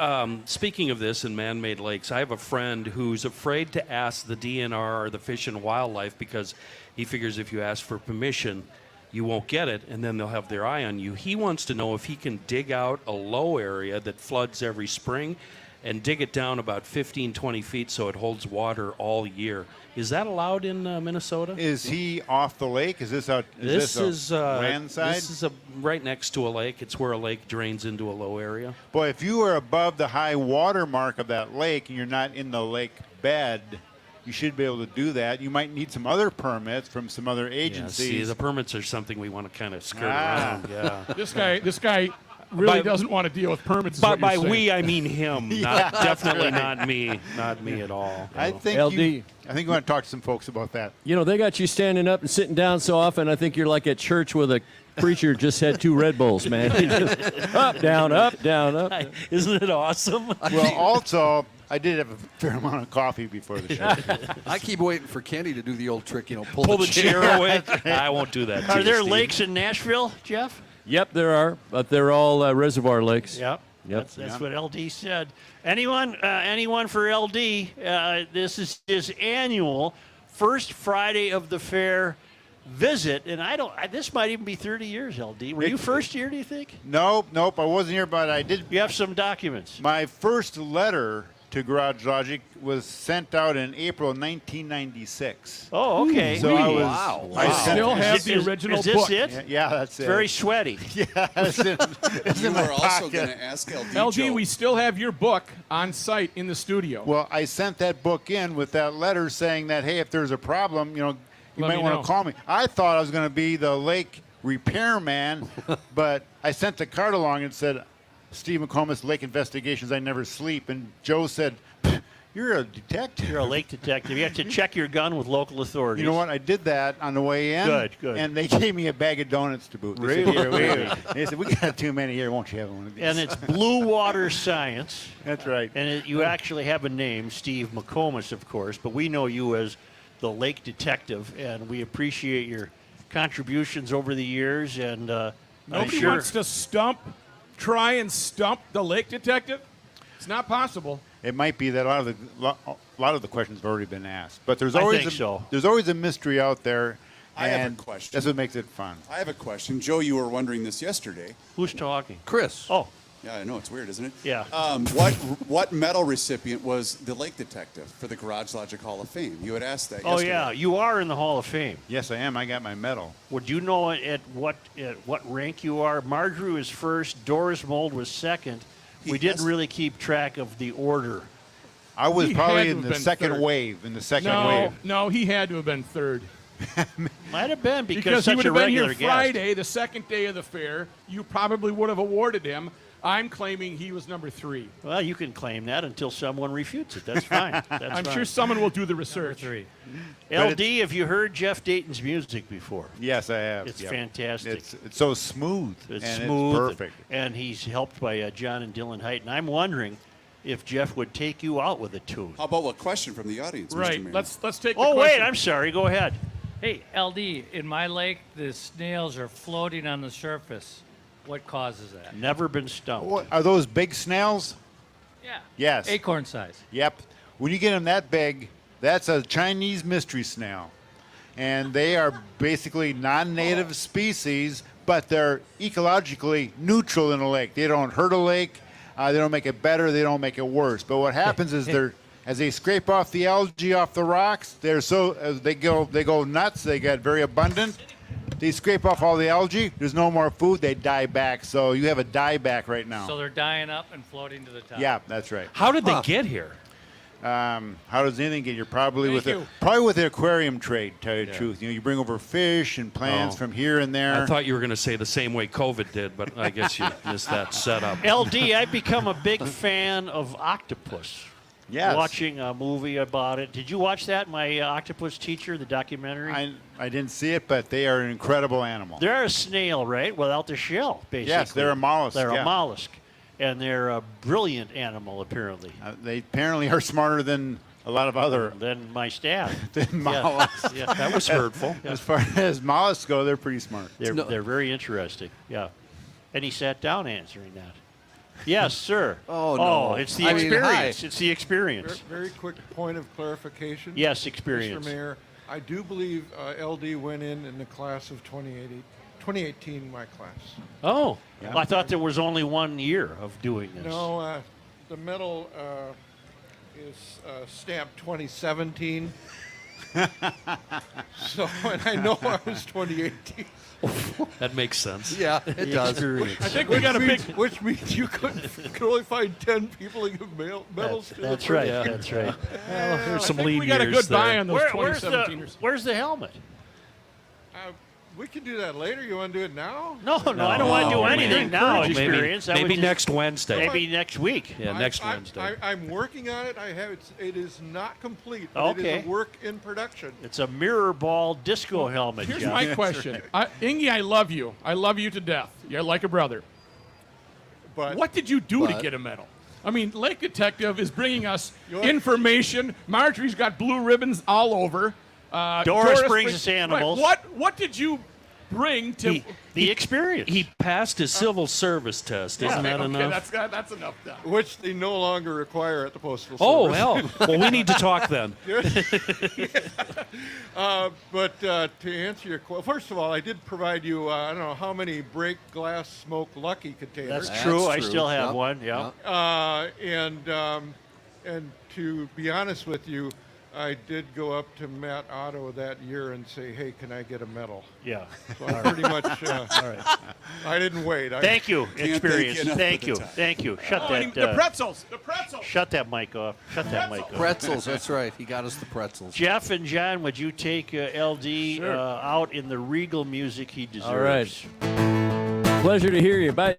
S4: speaking of this in man-made lakes, I have a friend who's afraid to ask the DNR or the Fish and Wildlife because he figures if you ask for permission, you won't get it, and then they'll have their eye on you. He wants to know if he can dig out a low area that floods every spring and dig it down about 15, 20 feet so it holds water all year. Is that allowed in Minnesota?
S9: Is he off the lake? Is this out?
S4: This is
S9: land side?
S4: This is right next to a lake. It's where a lake drains into a low area.
S9: Boy, if you are above the high water mark of that lake and you're not in the lake bed, you should be able to do that. You might need some other permits from some other agencies.
S4: Yeah, see, the permits are something we want to kind of skirt around. Yeah.
S7: This guy really doesn't want to deal with permits.
S4: But by we, I mean him. Definitely not me. Not me at all.
S9: I think
S5: LD.
S9: you want to talk to some folks about that.
S5: You know, they got you standing up and sitting down so often, I think you're like at church with a preacher just had 2 Red Bulls, man. Up, down, up, down, up.
S4: Isn't it awesome?
S9: Well, also, I did have a fair amount of coffee before the show.
S3: I keep waiting for Kenny to do the old trick,
S4: Pull the chair away. I won't do that.
S1: Are
S4: to you,
S1: there
S4: Steve.
S1: lakes in Nashville, Jeff?
S5: Yep, there are, but they're all reservoir lakes.
S1: Yep.
S5: Yep.
S1: That's what LD said. Anyone for LD? This is his annual first Friday of the fair visit, and this might even be 30 years, LD. Were you first year, do you think?
S9: Nope, I wasn't here, but I did.
S1: You have some documents.
S9: My first letter to Garage Logic was sent out in April 1996.
S1: Oh, okay.
S9: So I was.
S3: Wow.
S9: I sent-
S7: Still have
S1: Is-
S7: the
S1: is-
S7: original
S1: is this
S7: book.
S1: it?
S9: Yeah, that's it.
S1: Very sweaty.
S9: Yeah, it's in, it's
S2: You
S9: in my
S2: were also
S9: pocket.
S2: going to ask LD.
S7: LD,
S2: Joe.
S7: we still have your book on site in the studio.
S9: Well, I sent that book in with that letter saying that, hey, if there's a problem, you
S7: Let
S9: might
S7: me
S9: want
S7: know.
S9: to call me. I thought I was going to be the lake repairman, but I sent the card along and said, Steve McComas, Lake Investigations, I never sleep. And Joe said, you're a detective.
S1: You're a lake detective. You have to check your gun with local authorities.
S9: You know what? I did that on the way in.
S1: Good.
S9: And they gave me a bag of donuts to boot. They said, "Here, they said, we got too many here. Won't you have one of these?
S1: And it's Blue Water Science.
S9: That's right.
S1: And you actually have a name, Steve McComas, of course, but we know you as the lake detective, and we appreciate your contributions over the years. And I'm
S7: Nobody
S1: sure
S7: wants to try and stump the lake detective. It's not possible.
S9: It might be that a lot of the questions have already been asked, but there's
S1: I
S9: always
S1: think so.
S9: There's always a mystery out there,
S2: I have a
S9: and
S2: question.
S9: that's what makes it fun.
S2: I have a question. Joe, you were wondering this yesterday.
S1: who's talking?
S3: Chris.
S1: Oh,
S2: Yeah, I know, it's weird, isn't it?
S1: Yeah.
S2: What medal recipient was the lake detective for the Garage Logic Hall of Fame? You had asked that
S1: oh
S2: yesterday.
S1: yeah, you are in the Hall of Fame.
S9: Yes, I am. I got my medal.
S1: Would you know at what rank you are? Marjorie was first. Doris Mold was second. We didn't
S2: Yes.
S1: really keep track of the order.
S9: I was
S7: He
S9: probably
S7: had to
S9: in
S7: have
S9: the
S7: been
S9: second
S7: third.
S9: wave. In the second wave.
S7: No, he had to have been third.
S1: Might have been because
S7: Because he
S1: such
S7: would
S1: a
S7: have been
S1: regular
S7: here
S1: guest.
S7: Friday, the second day of the fair. You probably would have awarded him. I'm claiming he was number 3.
S1: Well, you can claim that until someone refutes it. That's fine. That's
S7: I'm
S1: fine.
S7: sure someone will do the research.
S5: 3.
S1: LD, have you heard Jeff Dayton's music before?
S9: Yes, I have.
S1: It's
S9: Yep.
S1: fantastic.
S9: It's so smooth.
S1: It's
S9: and
S1: smooth.
S9: It's perfect.
S1: And he's helped by John and Dylan Height. And I'm wondering if Jeff would take you out with a tune.
S2: How about a question from the audience, Mr.
S7: Right.
S2: Mayor?
S7: Let's take.
S1: Oh,
S7: the
S1: wait,
S7: question.
S1: I'm sorry. Go ahead.
S10: Hey, LD, in my lake, the snails are floating on the surface. What causes that?
S1: Never been stumped.
S9: What, are those big snails?
S10: Yeah.
S9: Yes.
S10: Acorn size.
S9: Yep. When you get them that big, that's a Chinese mystery snail. And they are basically non-native species, but they're ecologically neutral in a lake. They don't hurt a lake. They don't make it better. They don't make it worse. But what happens is as they scrape off the algae off the rocks, they go nuts. They get very abundant. They scrape off all the algae. There's no more food. They die back. So you have a dieback right now.
S10: So they're dying up and floating to the top.
S9: Yeah, that's right.
S4: How did they get here?
S9: How does anything get? You're probably
S7: Thank
S9: with
S7: you.
S9: probably with the aquarium trade. Tell you the truth, you bring over fish and plants
S4: Oh.
S9: from here and there.
S4: I thought you were going to say the same way COVID did, but I guess you missed that setup.
S1: LD, I've become a big fan of octopus.
S9: Yes.
S1: Watching a movie about it. Did you watch that, My Octopus Teacher, the documentary?
S9: I didn't see it, but they are an incredible animal.
S1: They're a snail, right? Without the shell, basically.
S9: Yes, they're a mollusk,
S1: They're
S9: yeah.
S1: a mollusk. And they're a brilliant animal, apparently,
S9: They apparently are smarter than a lot of other
S1: than my staff.
S9: than
S1: Yeah.
S9: mollusks.
S1: Yeah.
S4: That was hurtful.
S9: As far as mollusks go, they're pretty smart.
S1: They're very interesting. Yeah. And he sat down answering that. Yes, sir.
S3: Oh, no.
S1: it's the
S3: I mean,
S1: experience.
S3: hi.
S1: It's the experience.
S11: Very quick point of clarification.
S1: Yes, experience.
S11: Mr. Mayor, I do believe LD went in the class of 2080. 2018, my class.
S1: Oh, I thought there was only 1 year of doing this.
S11: No, the medal is stamped 2017. So, and I know I was 2018.
S4: That makes sense.
S3: Yeah, it does.
S7: I think we got a big.
S11: Which means you could only find 10 people who give medals to
S1: That's
S11: the
S1: right.
S11: first
S1: That's right.
S4: Well, there's some
S7: I think
S4: lean
S7: we got a
S4: years
S7: good buy
S4: there.
S7: on those
S1: Where's
S7: 2017ers.
S1: where's the helmet?
S11: We can do that later. You want to do it now?
S1: No, I don't want to do anything now.
S4: Maybe,
S1: Experience. I would
S4: maybe
S1: just-
S4: next Wednesday.
S1: Maybe next week.
S4: Yeah, next Wednesday.
S11: I'm working on it. It is not complete. But It
S1: Okay.
S11: is a work in production.
S1: It's a mirror ball disco helmet.
S7: Here's
S1: John.
S7: my question. Ingy, I love you. I love you to death. You're like a brother.
S11: But
S7: What did you do to
S3: But-
S7: get a medal? I mean, Lake Detective is bringing us
S11: You're-
S7: information. Marjorie's got blue ribbons all over.
S1: Doris brings us animals.
S7: Right. What did you bring to?
S1: The experience.
S4: He passed his civil service test. Isn't that
S7: okay,
S4: enough?
S7: that's enough. Then.
S11: which they no longer require at the Postal
S4: Oh,
S11: Service.
S4: hell. Well, we need to talk then.
S11: But to answer your question, first of all, I did provide you, I don't know how many break glass smoke Lucky containers.
S1: That's true. I
S3: true.
S1: still have
S3: Yep.
S1: one. Yeah.
S11: And to be honest with you, I did go up to Matt Otto that year and say, hey, can I get a medal?
S1: Yeah.
S11: So I pretty much, I didn't wait.
S1: Thank you,
S2: thank you
S1: experience.
S2: enough
S1: Thank
S2: for
S1: you.
S2: the time.
S1: Thank you. Shut
S7: Oh, and
S1: that.
S7: the pretzels. The pretzels.
S1: Shut that mic off. Shut that mic off.
S3: Pretzels, that's right. He got us the pretzels.
S1: Jeff and John, would you take LD
S7: Sure.
S1: out in the regal music he deserves?
S5: All right. Pleasure to hear you. Bye.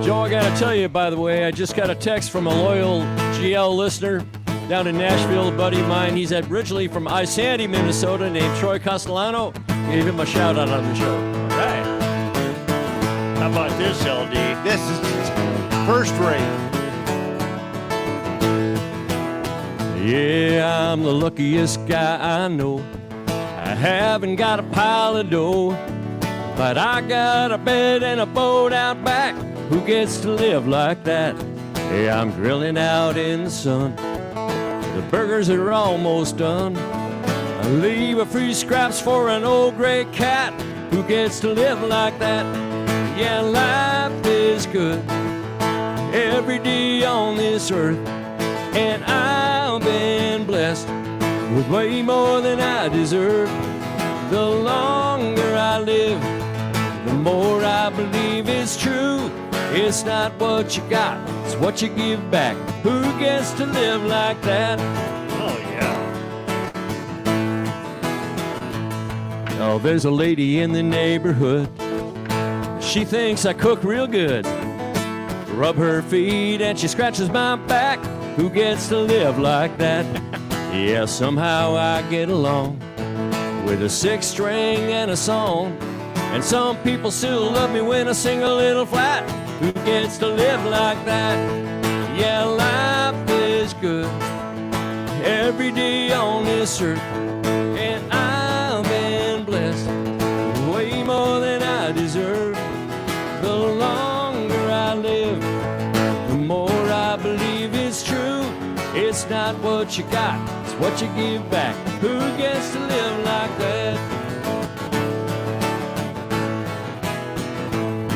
S5: Joe, I got to tell you, by the way, I just got a text from a loyal GL listener down in Nashville, a buddy of mine. He's originally from Isanti, Minnesota, named Troy Castellano. Gave him a shout out on the show.
S1: All right. How about this, LD?
S9: This is first rate.
S5: Yeah, I'm the luckiest guy I know. I haven't got a pile of dough, but I got a bed and a boat out back. Who gets to live like that? Yeah, I'm grilling out in the sun. The burgers are almost done. I leave a few scraps for an old gray cat. Who gets to live like that? Yeah, life is good every day on this earth, and I've been blessed with way more than I deserve. The longer I live, the more I believe it's true. It's not what you got, it's what you give back. Who gets to live like that?
S1: Oh, yeah.
S5: Oh, there's a lady in the neighborhood. She thinks I cook real good. Rub her feet and she scratches my back. Who gets to live like that? Yeah, somehow I get along with a six string and a song. And some people still love me when I sing a little flat. Who gets to live like that? Yeah, life is good every day on this earth, and I've been blessed way more than I deserve. The longer I live, the more I believe it's true. It's not what you got, it's what you give back. Who gets to live like that?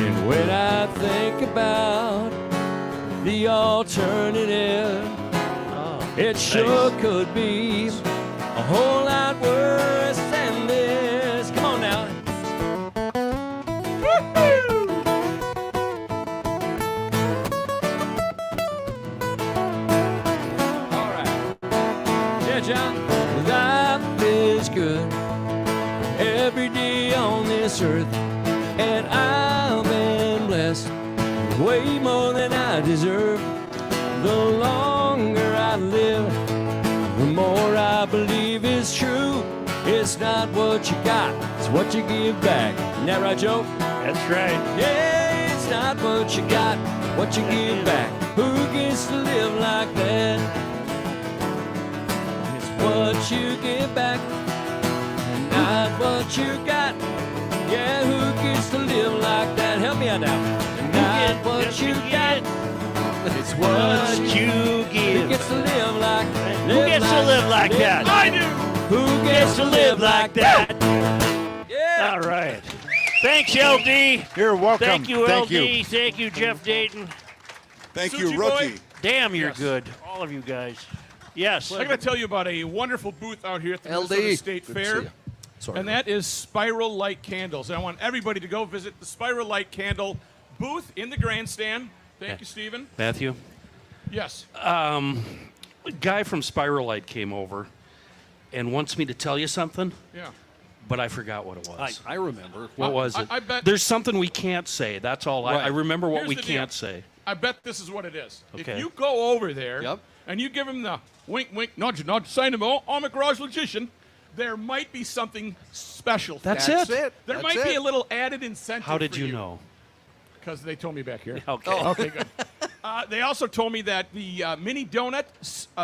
S5: And when I think about the alternative, it sure could be a whole lot worse than this. Come on now. Woo-hoo! All right. Yeah, John. Life is good every day on this earth, and I've been blessed way more than I deserve. The longer I live, the more I believe it's true. It's not what you got, it's what you give back. Isn't that right, Joe?
S1: That's right.
S5: Yeah, it's not what you got, what you give back. Who gets to live like that? It's what you give back, not what you got. Yeah, who gets to live like that? Help me out now. Not what you got. It's what you give. Who gets to live like that?
S1: Who gets to live like that?
S5: I do. Who gets to live like that? Yeah.
S1: All right. Thanks, LD.
S9: You're welcome.
S1: Thank you,
S9: Thank
S1: LD.
S9: you.
S1: Thank you, Jeff Dayton.
S2: Thank
S7: Suchi
S2: you, Rookie.
S7: boy.
S1: Damn, you're
S7: Yes.
S1: good. All of you guys. Yes.
S7: I'm going to tell you about a wonderful booth out here at the
S3: LD.
S7: Minnesota State
S3: Good to see
S7: Fair.
S3: you. Sorry.
S7: And that is Spiral Light Candles. And I want everybody to go visit the Spiral Light Candle booth in the grandstand. Thank you, Stephen.
S4: Matthew,
S7: Yes.
S4: a guy from Spiralite came over and wants me to tell you something,
S7: Yeah.
S4: but I forgot what it was.
S3: I remember.
S4: What was
S7: I-
S4: it?
S7: I bet-
S4: There's something we can't say. That's all. I
S3: Right.
S4: remember what
S7: Here's
S4: we
S7: the deal.
S4: can't say.
S7: I bet this is what it is.
S4: Okay.
S7: If you go over there
S3: Yep.
S7: and you give him the wink, wink, nudge, nudge, sign him, I'm a garage logician, there might be something special. for
S4: That's
S7: you.
S4: it.
S3: it.
S7: There
S3: That's
S7: might be
S3: it.
S7: a little added incentive.
S4: How did
S7: for
S4: you know?
S7: Because they told me back here.
S4: Okay.
S7: Okay, good. They also told me that the mini donut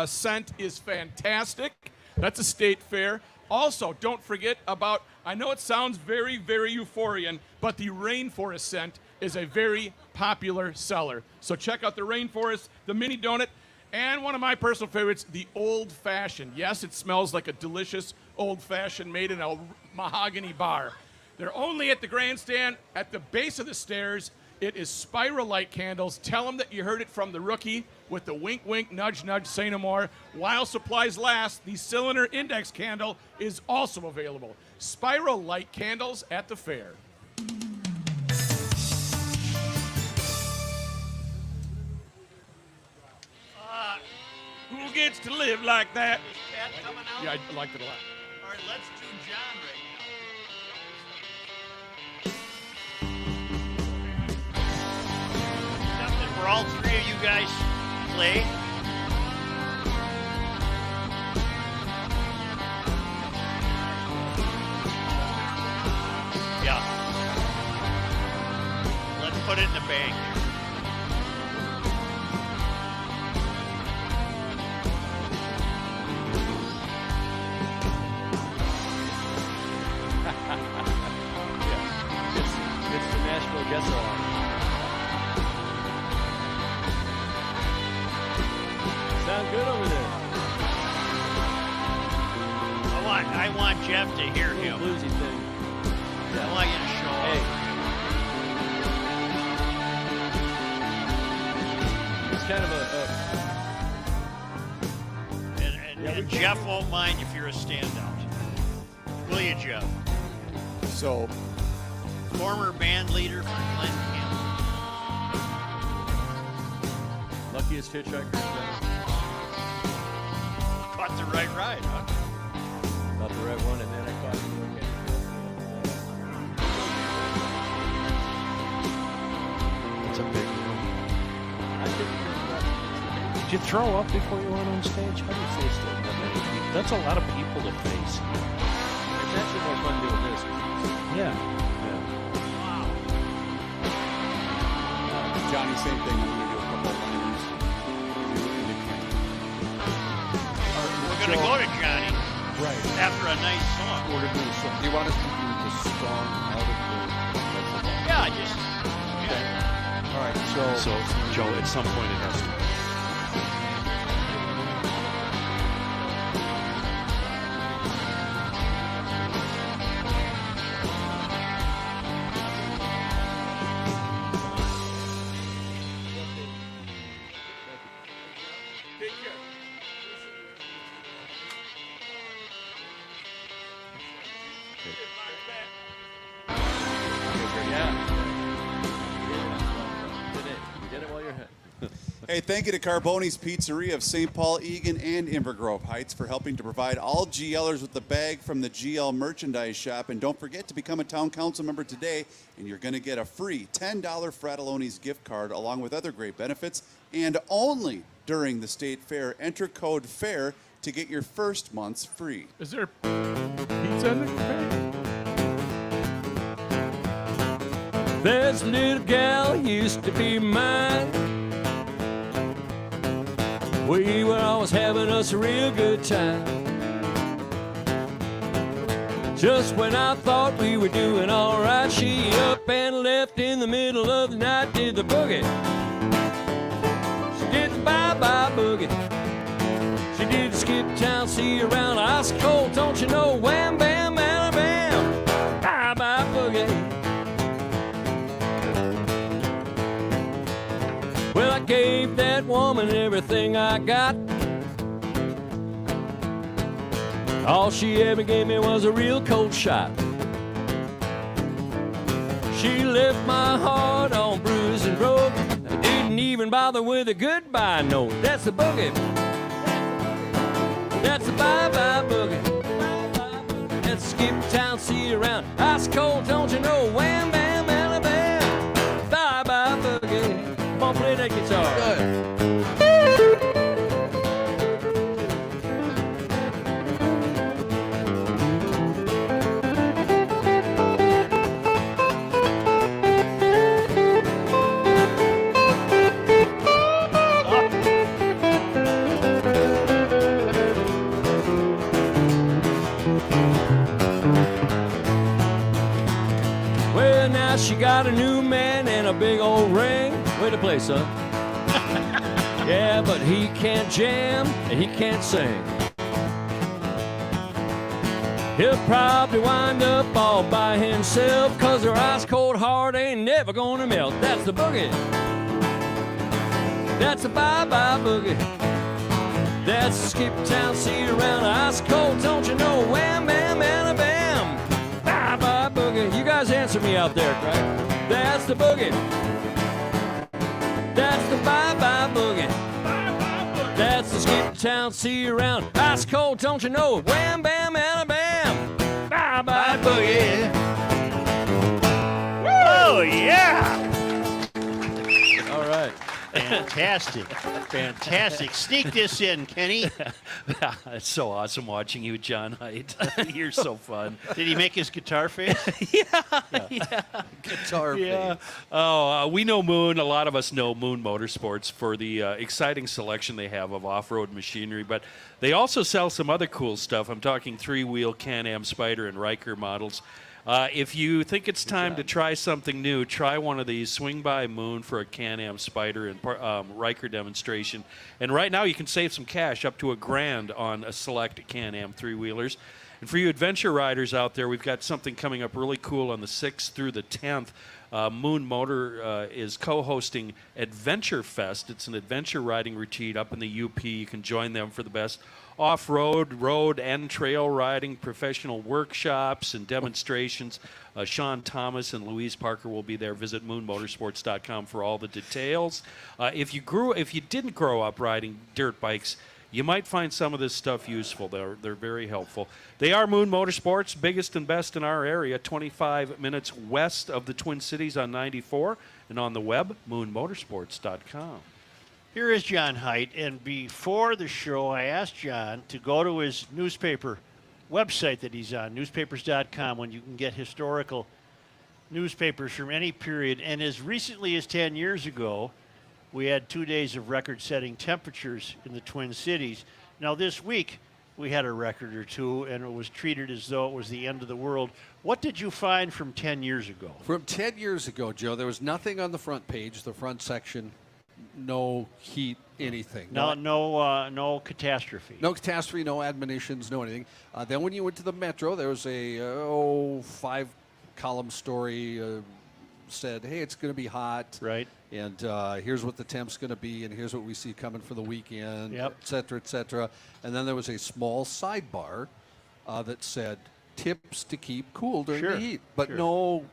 S7: scent is fantastic. That's a state fair. Also, don't forget about, I know it sounds very, very euphorian, but the rainforest scent is a very popular seller. So check out the rainforest, the mini donut, and one of my personal favorites, the old fashioned. Yes, it smells like a delicious old fashioned made in a mahogany bar. They're only at the grandstand at the base of the stairs. It is Spiral Light Candles. Tell them that you heard it from the Rookie with the wink, wink, nudge, nudge, say no more. While supplies last, the cylinder index candle is also available. Spiral Light Candles at the fair. Who gets to live like that? Yeah, I liked it a lot.
S1: All right, let's do John right now. Something for all three of you guys play. Yeah. Let's put it in the bank.
S5: It's the Nashville Guess Along. Sound good over there.
S1: I want Jeff to hear
S5: Little
S1: him.
S5: bluesy thing.
S1: I want you to show
S5: Hey.
S1: off.
S5: It's kind of
S1: And Jeff won't mind if you're a standout. Will you, Jeff?
S2: So,
S1: Former band leader for Glenn Campbell.
S5: luckiest hitchhiker in town.
S1: Caught the right ride, huh?
S5: Not the right one, and then I caught you.
S4: It's a big room.
S5: I think
S4: Did you throw up before you went on stage? How do you face that many people? That's a lot of people to face.
S5: it's actually more fun doing this.
S4: Yeah.
S2: Johnny, same thing. I'm going to do a couple of liners.
S1: We're going to go to Johnny
S3: Right.
S1: after a nice song.
S3: We're going to do some. Do you want us to do the song out of the?
S1: Yeah, just. Yeah.
S3: All right.
S4: So, Joe, at some point it has to.
S7: Take care.
S5: You did it while you're ahead.
S2: Hey, thank you to Carboni's Pizzeria of St. Paul, Egan, and Invergrove Heights for helping to provide all GLers with the bag from the GL merchandise shop. And don't forget to become a town council member today, and you're going to get a free $10 Fratelloni's gift card along with other great benefits. And only during the state fair, enter code FAIR to get your first month's free.
S7: Is there pizza in there?
S5: This little gal used to be mine. We were always having us a real good time. Just when I thought we were doing all right, she up and left in the middle of the night, did the boogie. She did the bye-bye boogie. She did the skip town, see around ice cold, don't you know, wham, bam, bam, bam. Bye-bye boogie. and everything I got. All she ever gave me was a real cold shot. She left my heart all bruised and broke. Didn't even bother with a goodbye note. That's the boogie. That's the bye-bye boogie. Let's skip town, see you around. Ice cold, don't you know? Wham, bam, bam, bam. Bye-bye boogie. Come on, play that guitar.
S3: Good.
S5: Well, now she got a new man and a big old ring. Way to play, son. Yeah, but he can't jam and he can't sing. He'll probably wind up all by himself, 'cause her ice cold heart ain't never gonna melt. That's the boogie. That's the bye-bye boogie. That's skip town, see you around. Ice cold, don't you know? Wham, bam, bam, bam. Bye-bye boogie. You guys answer me out there, right? That's the boogie. That's the bye-bye boogie. That's the skip town, see you around. Ice cold, don't you know? Wham, bam, bam, bam. Bye-bye boogie.
S1: Oh, yeah.
S5: All right.
S1: Fantastic. Fantastic. Sneak this in, Kenny.
S4: It's so awesome watching you, John Height. You're so fun.
S1: Did he make his guitar face?
S3: Guitar
S4: Yeah.
S3: face.
S4: Oh, we know Moon. A lot of us know Moon Motorsports for the exciting selection they have of off-road machinery, but they also sell some other cool stuff. I'm talking three-wheel Can-Am Spyder and Riker models. If you think it's time to try something new, try one of these. Swing by Moon for a Can-Am Spyder and Riker demonstration. And right now you can save some cash, up to $1,000 on a select Can-Am three-wheelers. And for you adventure riders out there, we've got something coming up really cool on the 6th through the 10th. Moon Motor is co-hosting Adventure Fest. It's an adventure riding retreat up in the UP. You can join them for the best off-road, road, and trail riding, professional workshops and demonstrations. Sean Thomas and Louise Parker will be there. Visit moonmotorsports.com for all the details. If you didn't grow up riding dirt bikes, you might find some of this stuff useful. They're very helpful. They are Moon Motorsports, biggest and best in our area, 25 minutes west of the Twin Cities on 94, and on the web, moonmotorsports.com.
S1: Here is John Height, and before the show, I asked John to go to his newspaper website that he's on, newspapers.com, when you can get historical newspapers from any period. And as recently as 10 years ago, we had 2 days of record-setting temperatures in the Twin Cities. Now, this week, we had a record or two, and it was treated as though it was the end of the world. What did you find from 10 years ago?
S3: From 10 years ago, Joe, there was nothing on the front page, the front section. No heat, anything.
S1: No catastrophe.
S3: No catastrophe, no admonitions, no anything. Then when you went to the Metro, there was a 5-column story said, hey, it's going to be hot.
S1: Right.
S3: And here's what the temp's going to be, and here's what we see coming for the weekend,
S1: Yep.
S3: et cetera, et cetera. And then there was a small sidebar that said, tips to keep cool during
S1: Sure,
S3: the heat. But
S1: sure.
S3: no,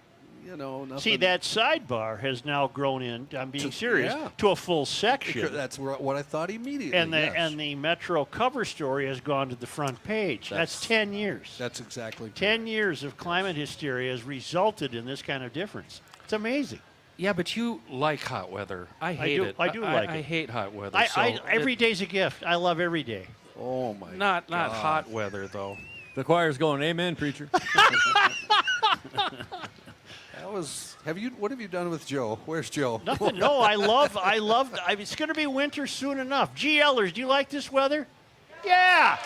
S3: nothing.
S1: See, that sidebar has now grown in, I'm being serious,
S3: yeah.
S1: to a full section.
S3: That's what I thought immediately.
S1: And the
S3: yes.
S1: and the Metro cover story has gone to the front page. That's 10 years.
S3: That's exactly
S1: 10 years of climate hysteria has resulted in this kind of difference. It's amazing.
S4: Yeah, but you like hot weather. I hate it.
S1: I do like
S4: I
S1: it.
S4: hate hot weather.
S1: Every day's a gift. I love every day.
S3: Oh, my
S4: Not
S3: God.
S4: hot weather, though.
S5: The choir's going, amen, preacher.
S3: That was. What have you done with Joe? Where's Joe?
S1: Nothing. No, I love. It's going to be winter soon enough. GLers, do you like this weather? Yeah.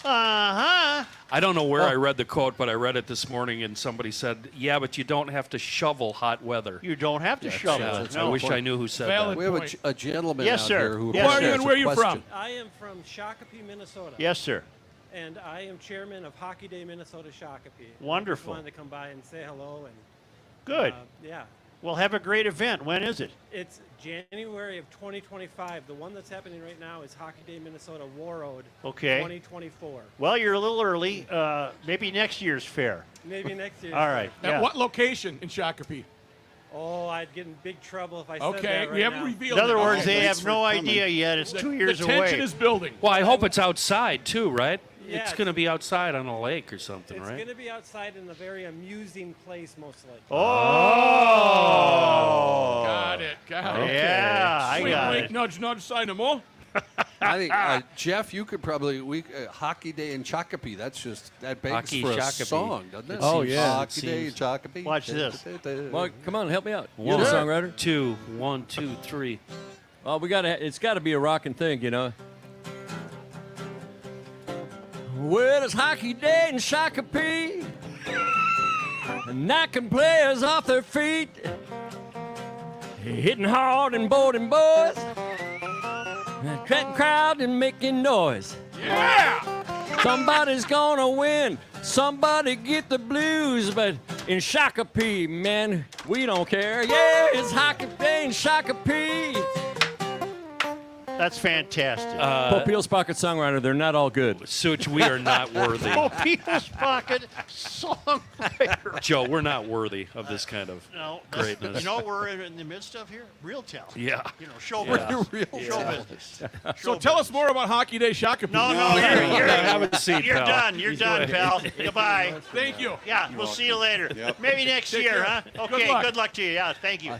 S1: Uh-huh.
S4: I don't know where I read the quote, but I read it this morning, and somebody said, yeah, but you don't have to shovel hot weather.
S1: You don't have to shovel
S4: Yeah,
S1: it.
S4: I wish I knew who said
S5: Valid.
S4: that.
S3: We have
S5: point.
S3: a gentleman
S1: Yes,
S3: out
S1: sir.
S3: here who.
S1: Yes,
S5: Who are you
S1: sir.
S5: and where are you from?
S3: Question.
S12: I am from Shakopee, Minnesota.
S1: Yes, sir.
S12: And I am chairman of Hockey Day Minnesota Shakopee.
S1: Wonderful.
S12: I just wanted to come by and say hello and
S1: Good.
S12: yeah.
S1: Well, have a great event. When is it?
S12: It's January of 2025. The one that's happening right now is Hockey Day Minnesota War Road
S1: Okay.
S12: 2024.
S1: Well, you're a little early. Maybe next year's fair.
S12: Maybe next year.
S1: All right.
S7: At
S1: yeah.
S7: what location in Shakopee?
S12: Oh, I'd get in big trouble if I said
S7: Okay,
S12: that right
S7: we haven't
S12: now.
S7: revealed
S1: In other
S7: it.
S1: words,
S7: Okay.
S1: they
S2: thanks
S1: have
S2: for
S1: no
S2: coming.
S1: idea yet. It's 2 years
S7: the
S1: away.
S7: tension is building.
S4: Well, I hope it's outside too, right?
S12: Yeah,
S4: It's going to be outside on a lake or something,
S12: It's
S4: right?
S12: going to be outside in a very amusing place, most likely.
S1: Oh.
S7: Got it. Got it.
S1: Yeah, I
S7: Wink,
S1: got
S7: wink,
S1: it.
S7: nudge, nudge, sign them all.
S3: I think Jeff, you could probably Hockey Day in Shakopee. That begs
S4: Hockey
S3: for a
S4: Shakopee.
S3: song, doesn't it?
S5: Oh, yeah.
S3: Hockey Day in Shakopee.
S1: Watch this.
S5: Well, come on, help me out. You're the
S4: One,
S5: songwriter.
S4: 2, 1, 2, 3.
S5: Well, it's got to be a rocking thing, you know. Well, it's Hockey Day in Shakopee, knocking players off their feet, hitting hard and boarding boys, attracting crowd and making noise.
S7: Yeah!
S5: Somebody's gonna win, somebody get the blues, but in Shakopee, man, we don't care. Yeah, it's Hockey Day in Shakopee.
S1: That's fantastic.
S5: Popeil's Pocket Songwriter, they're not all good.
S4: Such, we are not worthy.
S1: Oh, People's Pocket songwriter.
S4: Joe, we're not worthy of this kind of
S1: No,
S4: greatness.
S1: You know what we're in the midst of here? Real talent.
S4: Yeah.
S1: You know, show
S4: Yeah.
S1: business. Show business.
S7: So tell us more about Hockey Day Shakopee.
S1: No,
S4: Have a seat,
S1: you're
S4: pal.
S1: done. You're done, pal. Goodbye.
S7: Thank you.
S1: Yeah, we'll see you later.
S2: Yep.
S1: Maybe next
S7: Take
S1: year,
S7: care.
S1: huh?
S7: Good
S1: Okay,
S7: luck.
S1: good luck to you. Yeah, thank you.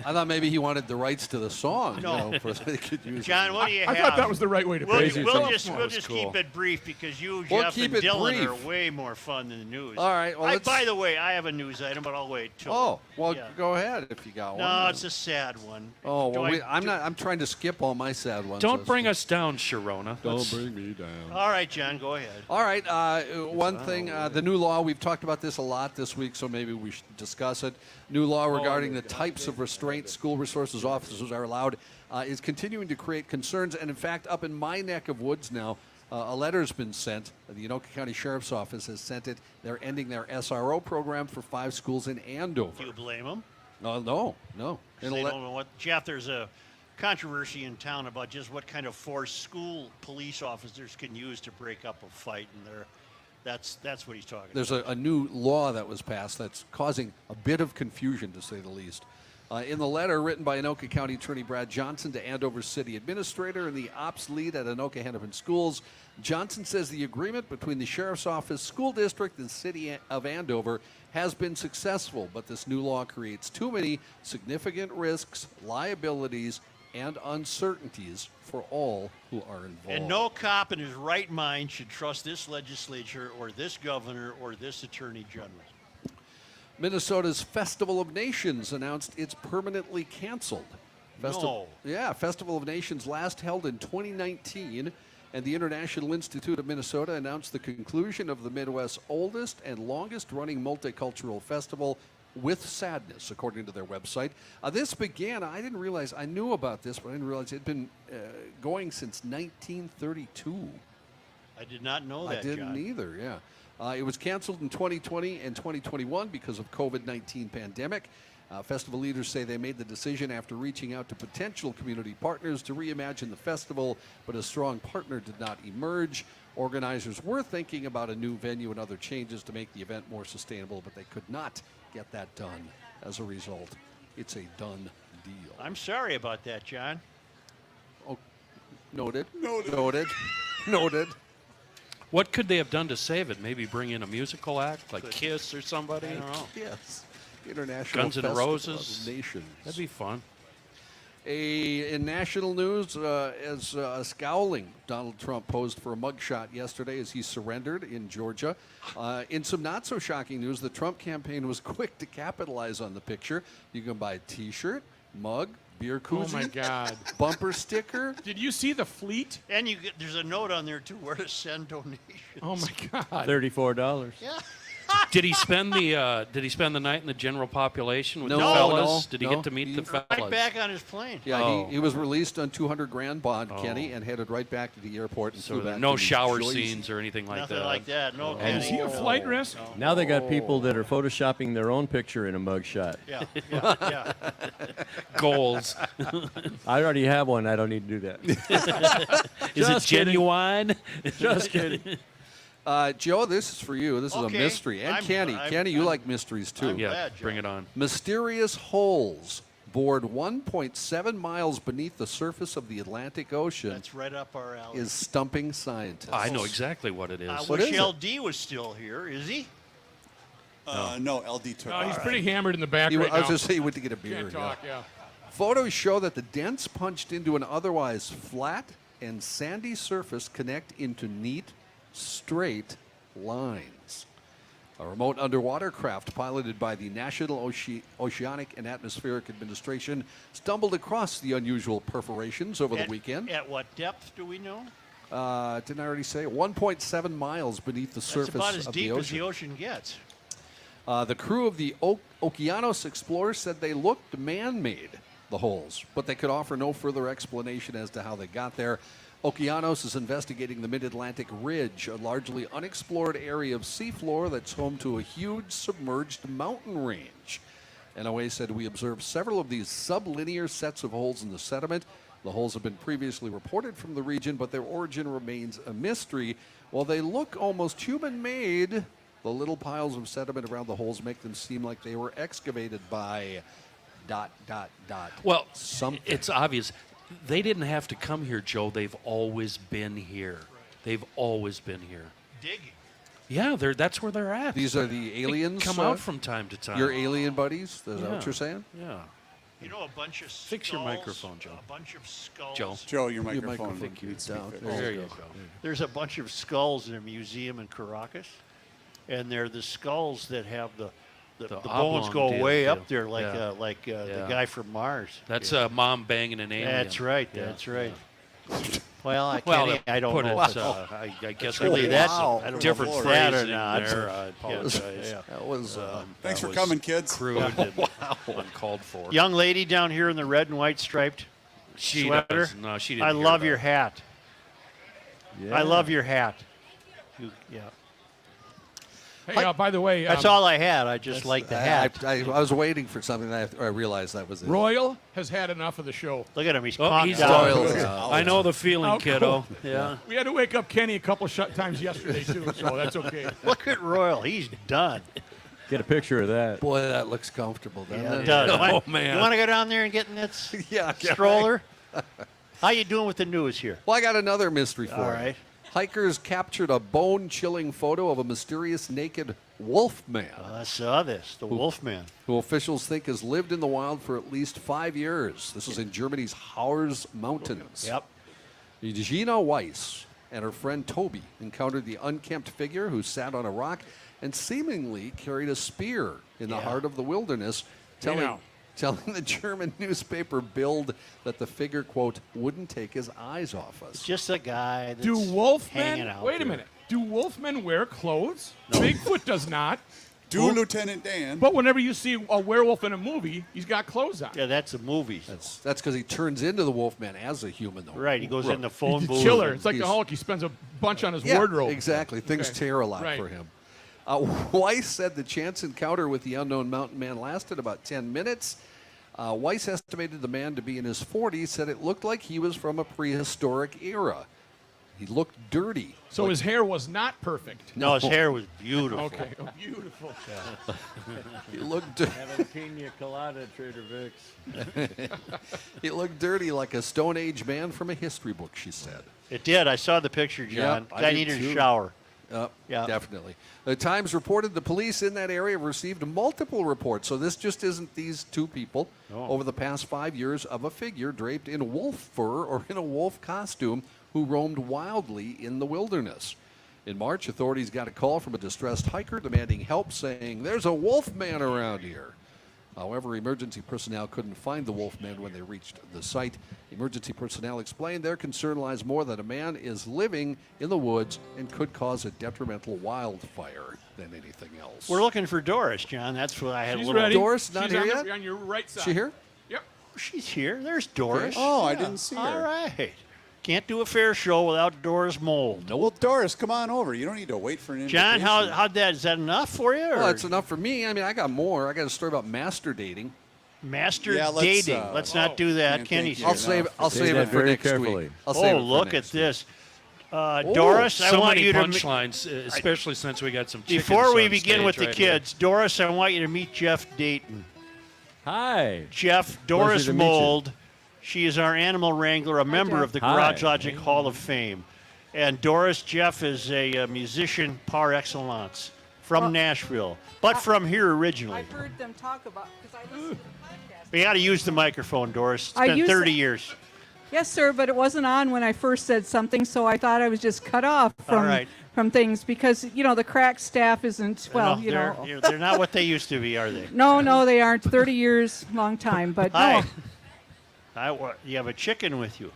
S3: I thought maybe he wanted the rights to the song.
S1: No.
S3: You know, for they could use it.
S1: John, what do you
S7: I
S1: have?
S7: thought that was the right way to phrase it.
S1: We'll
S7: So-
S1: just
S4: was cool.
S1: keep it brief because you,
S3: We'll
S1: Jeff,
S3: keep
S1: and
S3: it
S1: Dylan
S3: brief.
S1: are way more fun than the news.
S3: All right, well, let's-
S1: by the way, I have a news item, but I'll wait till.
S3: Oh, well,
S1: Yeah.
S3: go ahead if you got one.
S1: No, it's a sad one.
S3: Oh,
S1: Do
S3: well,
S1: I-
S3: I'm trying to skip all my sad ones.
S4: Don't bring us down, Sharona.
S3: Don't bring me down.
S1: All right, John, go ahead.
S3: All right, one thing, the new law, we've talked about this a lot this week, so maybe we should discuss it. New law regarding the types of restraint school resources officers are allowed is continuing to create concerns. And in fact, up in my neck of woods now, a letter's been sent. The Anoka County Sheriff's Office has sent it. They're ending their SRO program for 5 schools in Andover.
S1: Do you blame them?
S3: No.
S1: They don't know what. Jeff, there's a controversy in town about just what kind of force school police officers can use to break up a fight, and that's what he's talking
S3: There's
S1: about.
S3: a new law that was passed that's causing a bit of confusion, to say the least. In the letter written by Anoka County Attorney Brad Johnson to Andover City Administrator and the ops lead at Anoka Hennepin Schools, Johnson says the agreement between the Sheriff's Office, School District, and City of Andover has been successful, but this new law creates too many significant risks, liabilities, and uncertainties for all who are involved.
S1: And no cop in his right mind should trust this legislature or this governor or this attorney general.
S3: Minnesota's Festival of Nations announced it's permanently canceled.
S1: No.
S3: Yeah, Festival of Nations last held in 2019, and the International Institute of Minnesota announced the conclusion of the Midwest's oldest and longest-running multicultural festival with sadness, according to their website. This began, I didn't realize, I knew about this, but I didn't realize it had been going since 1932.
S1: I did not know that,
S3: I didn't
S1: John.
S3: either, yeah. It was canceled in 2020 and 2021 because of COVID-19 pandemic. Festival leaders say they made the decision after reaching out to potential community partners to reimagine the festival, but a strong partner did not emerge. Organizers were thinking about a new venue and other changes to make the event more sustainable, but they could not get that done. As a result, it's a done deal.
S1: I'm sorry about that, John.
S3: Oh, noted. Noted.
S4: What could they have done to save it? Maybe bring in a musical act like Kiss or somebody?
S1: I don't know.
S3: Yes. International
S4: Guns N'
S3: Festival
S4: Roses.
S3: of Nations.
S4: That'd be fun.
S3: In national news, as scowling, Donald Trump posed for a mugshot yesterday as he surrendered in Georgia. In some not-so-shocking news, the Trump campaign was quick to capitalize on the picture. You can buy a T-shirt, mug, beer koozie,
S7: Oh, my God.
S3: bumper sticker.
S7: Did you see the fleet?
S1: And there's a note on there, too, where to send donations.
S7: Oh, my God.
S5: $34.
S1: Yeah.
S4: Did he spend the night in the general population with
S3: No,
S4: the
S3: no,
S4: fellas? Did he
S3: no.
S4: get to meet the fellas?
S1: Right back on his plane.
S3: Yeah,
S4: Oh.
S3: he was released on $200,000 bond, Kenny, and headed right back to the airport. And
S4: So
S3: flew
S4: there
S3: back
S4: no
S3: to New
S4: shower
S3: Jersey.
S4: scenes or anything like
S1: Nothing
S4: that.
S1: like that. No,
S5: And
S1: Kenny.
S7: Is he a flight risk?
S5: Now they got people that are photoshopping their own picture in a mugshot.
S1: Yeah, yeah.
S4: Goals.
S5: I already have one. I don't need to do that.
S4: Is it
S5: Just kidding.
S4: genuine?
S5: Just kidding.
S3: Joe, this is for you. This is
S1: Okay.
S3: a mystery. And Kenny. Kenny, you like mysteries, too.
S1: I'm
S4: Yeah,
S1: glad, Joe.
S4: bring it on.
S3: Mysterious holes bored 1.7 miles beneath the surface of the Atlantic Ocean
S1: That's right up our alley.
S3: is stumping scientists.
S4: I know exactly what it is.
S1: I
S3: What
S1: wish
S3: is it?
S1: LD was still here. Is he?
S2: No, LD took.
S7: No, he's pretty hammered in the back
S3: I
S7: right
S3: was
S7: now.
S3: going to say he went to get a beer.
S7: Can't talk, yeah.
S3: Photos show that the dents punched into an otherwise flat and sandy surface connect into neat, straight lines. A remote underwater craft piloted by the National Oceanic and Atmospheric Administration stumbled across the unusual perforations over the weekend.
S1: At what depth do we know?
S3: Didn't I already say? 1.7 miles beneath the
S1: That's
S3: surface
S1: about as
S3: of
S1: deep
S3: the
S1: as the
S3: ocean.
S1: ocean gets.
S3: The crew of the Okeanos Explorer said they looked man-made, the holes, but they could offer no further explanation as to how they got there. Okeanos is investigating the Mid-Atlantic Ridge, a largely unexplored area of seafloor that's home to a huge submerged mountain range. NOAA said we observed several of these sublinear sets of holes in the sediment. The holes have been previously reported from the region, but their origin remains a mystery. While they look almost human-made, the little piles of sediment around the holes make them seem like they were excavated by ...
S4: Well,
S3: something.
S4: it's obvious. They didn't have to come here, Joe. They've always been here. They've always been here.
S1: Digging.
S4: Yeah, that's where they're at.
S3: These are the aliens.
S4: They come out from time to time.
S3: Your alien buddies? Is that
S4: Yeah.
S3: what you're saying?
S4: Yeah.
S1: You know, a bunch of skulls.
S4: Fix your microphone, Joe.
S1: A bunch of skulls.
S4: Joe.
S2: Joe, your
S3: Your
S2: microphone
S3: microphone
S2: needs to be
S3: down.
S2: fixed.
S4: There you go.
S1: There's a bunch of skulls in a museum in Caracas, and they're the skulls that have the bones
S4: oblong
S1: go
S4: deal,
S1: way
S4: deal.
S1: up there, like
S4: Yeah.
S1: the
S4: Yeah.
S1: guy from Mars.
S4: That's mom banging an alien.
S1: That's right.
S4: Yeah.
S1: That's right. Well,
S4: Well,
S1: I don't
S4: put
S1: know.
S4: it,
S1: It's,
S4: I guess
S1: really
S4: I
S1: that's
S2: wow.
S1: I don't
S4: different
S1: know if it's that or
S4: phrasing
S1: not.
S4: there. I apologize.
S1: Yeah.
S3: That was.
S2: Thanks
S4: That
S2: for
S4: was
S2: coming, kids.
S4: Crude and uncalled for.
S1: Young lady down here in the red and white striped
S4: She
S1: sweater.
S4: does. No, she didn't.
S1: I
S4: hear
S1: love
S4: about
S1: your
S4: it.
S1: hat.
S5: Yeah.
S1: I love your hat. Yeah.
S7: Hey, by the way,
S1: That's all I had. I just like the hat.
S3: I was waiting for something that I realized that was it.
S7: Royal has had enough of the show.
S1: Look at him. He's
S4: Oh,
S1: calmed
S4: he's
S1: down.
S3: Royal.
S4: I know the feeling,
S7: Oh,
S4: kiddo.
S7: cool.
S4: Yeah.
S7: We had to wake up Kenny a couple times yesterday, too, so that's okay.
S1: Look at Royal. He's done.
S5: Get a picture of that.
S3: Boy, that looks comfortable, doesn't
S1: Yeah,
S3: it?
S1: it does.
S4: Oh, man.
S1: You want to go down there and get in that
S3: Yeah.
S1: stroller? How you doing with the news here?
S3: Well, I got another mystery for
S1: All
S3: you.
S1: right.
S3: Hikers captured a bone-chilling photo of a mysterious naked wolf man,
S1: I saw this. The Wolfman.
S3: who officials think has lived in the wild for at least 5 years. This is in Germany's Harz Mountains.
S1: Yep.
S3: Gina Weiss and her friend Toby encountered the unkempt figure who sat on a rock and seemingly carried a spear in the
S1: Yeah.
S3: heart of the wilderness, telling the German newspaper Bild that the figure, quote, wouldn't take his eyes off us.
S1: Just a guy that's
S7: Do
S1: hanging
S7: wolfmen,
S1: out
S7: wait a
S1: there.
S7: minute, do wolfmen wear clothes? Bigfoot does not.
S2: Do Lieutenant Dan.
S7: But whenever you see a werewolf in a movie, he's got clothes on.
S1: Yeah, that's a movie.
S3: That's because he turns into the Wolfman as a human, though.
S1: Right. He goes in the phone
S7: He's a
S1: booth.
S7: chiller.
S1: and-
S7: It's like the
S3: he's-
S7: Hulk. He spends a bunch on his
S3: Yeah,
S7: wardrobe.
S3: exactly. Things
S7: Okay.
S3: tear a lot
S7: Right.
S3: for him. Weiss said the chance encounter with the unknown mountain man lasted about 10 minutes. Weiss estimated the man to be in his 40s, said it looked like he was from a prehistoric era. He looked dirty.
S7: So his hair was not perfect.
S1: No, his hair was beautiful.
S7: Okay, oh, beautiful.
S3: He looked,
S5: Have a pina colada at Trader Vic's.
S3: he looked dirty like a Stone Age man from a history book, she said.
S1: It did. I saw the picture, John.
S3: I
S1: Guy
S3: did
S1: needed
S3: too.
S1: a shower.
S3: Yeah, definitely. The Times reported the police in that area received multiple reports, so this just isn't these two people over the past 5 years of a figure draped in wolf fur or in a wolf costume who roamed wildly in the wilderness. In March, authorities got a call from a distressed hiker demanding help, saying, "There's a wolf man around here." However, emergency personnel couldn't find the wolfman when they reached the site. Emergency personnel explained their concern lies more that a man is living in the woods and could cause a detrimental wildfire than anything else.
S1: We're looking for Doris, John. That's what I had
S7: She's
S1: a little.
S7: ready.
S3: Doris not
S7: She's
S3: here
S7: on
S3: yet?
S7: on your right side.
S3: She here?
S7: Yep.
S1: She's here. There's Doris.
S2: Oh, I didn't see her.
S1: All right. Can't do a fair show without Doris Mold.
S2: Well, Doris, come on over. You don't need to wait for an
S1: John,
S2: invitation.
S1: how'd that? Is that enough for you?
S3: Well,
S1: or
S3: it's enough for me. I mean, I got more. I got a story about master dating.
S1: master
S2: Yeah,
S1: dating?
S2: let's,
S1: Let's not do that.
S2: man,
S1: Kenny's
S2: thank
S1: here.
S2: you.
S3: I'll
S5: Say
S3: save
S5: that
S3: it for
S5: very
S3: next
S5: carefully.
S3: week. I'll save it
S1: Oh,
S3: for
S1: look at
S3: next week.
S1: this. Doris, I
S4: so
S1: want
S4: many
S1: you to
S4: punchlines, especially since we got some chickens
S1: before we
S4: on
S1: begin
S4: stage
S1: with the
S4: right here.
S1: kids, Doris, I want you to meet Jeff Dayton.
S5: Hi.
S1: Jeff, Doris
S5: to meet you.
S1: Mold. She is our animal wrangler, a member of the
S5: Hi.
S1: Garage Logic Hall of Fame. And Doris, Jeff is a musician par excellence from Nashville, but from here originally.
S13: I've heard them talk about, because I listen to the podcast.
S1: We got to use the microphone, Doris. It's
S13: I
S1: been
S13: use
S1: 30
S13: it.
S1: years.
S13: Yes, sir, but it wasn't on when I first said something, so I thought I was just cut off
S1: All right.
S13: from things because, the crack staff isn't, well,
S1: No, they're not what they used to be, are they?
S13: No, they aren't. 30 years, long time, but
S1: Hi.
S13: no.
S1: You have a chicken with you.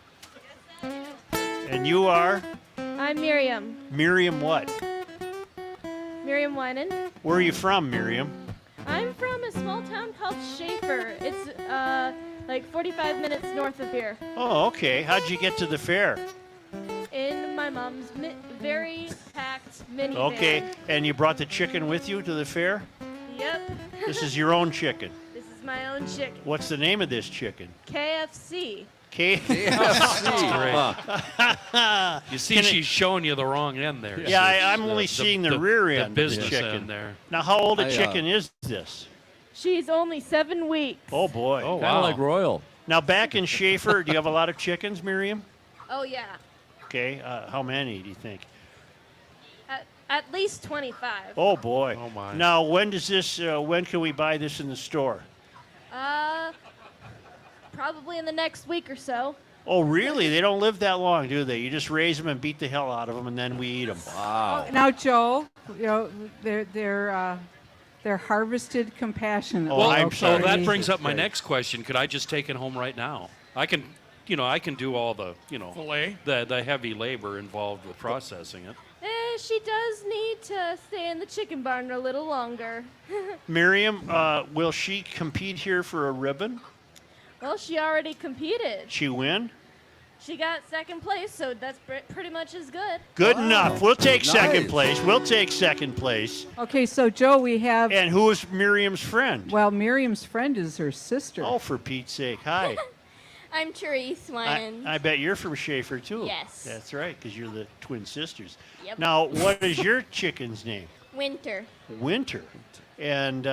S1: And you are
S14: I'm Miriam.
S1: Miriam what?
S14: Miriam Winan.
S1: Where are you from, Miriam?
S14: I'm from a small town called Schaefer. It's like 45 minutes north of here.
S1: Oh, okay. How'd you get to the fair?
S14: In my mom's very packed minivan.
S1: Okay. And you brought the chicken with you to the fair?
S14: Yep.
S1: This is your own chicken.
S14: This is my own chicken.
S1: What's the name of this chicken?
S14: KFC.
S4: You see, she's showing you the wrong end there.
S1: Yeah, I'm only seeing the rear end of the
S4: business
S1: chicken.
S4: end there.
S1: Now, how old a chicken is this?
S14: She's only 7 weeks.
S1: Oh, boy.
S5: Kind of like Royal.
S1: Now, back in Schaefer, do you have a lot of chickens, Miriam?
S14: Oh, yeah.
S1: Okay. How many do you think?
S14: At least 25.
S1: Oh, boy.
S4: Oh, my.
S1: Now, when does this? When can we buy this in the store?
S14: Probably in the next week or so.
S1: Oh, really? They don't live that long, do they? You just raise them and beat the hell out of them, and then we eat them.
S3: Wow.
S13: Now, Joe, they're harvested compassionately.
S1: Oh, I'm sorry.
S4: So that brings up my next question. Could I just take it home right now? I can do all the,
S7: Filet.
S4: the heavy labor involved with processing it.
S14: She does need to stay in the chicken barn a little longer.
S1: Miriam, will she compete here for a ribbon?
S14: Well, she already competed.
S1: She win?
S14: She got second place, so that's pretty much as good.
S1: Good enough. We'll take second
S3: Nice.
S1: place. We'll take second place.
S13: Okay, so, Joe, we have,
S1: And who is Miriam's friend?
S13: well, Miriam's friend is her sister.
S1: Oh, for Pete's sake. Hi.
S14: I'm Therese Winan.
S1: I bet you're from Schaefer, too.
S14: Yes.
S1: That's right, because you're the twin sisters.
S14: Yep.
S1: Now, what is your chicken's name?
S14: Winter.
S1: Winter. And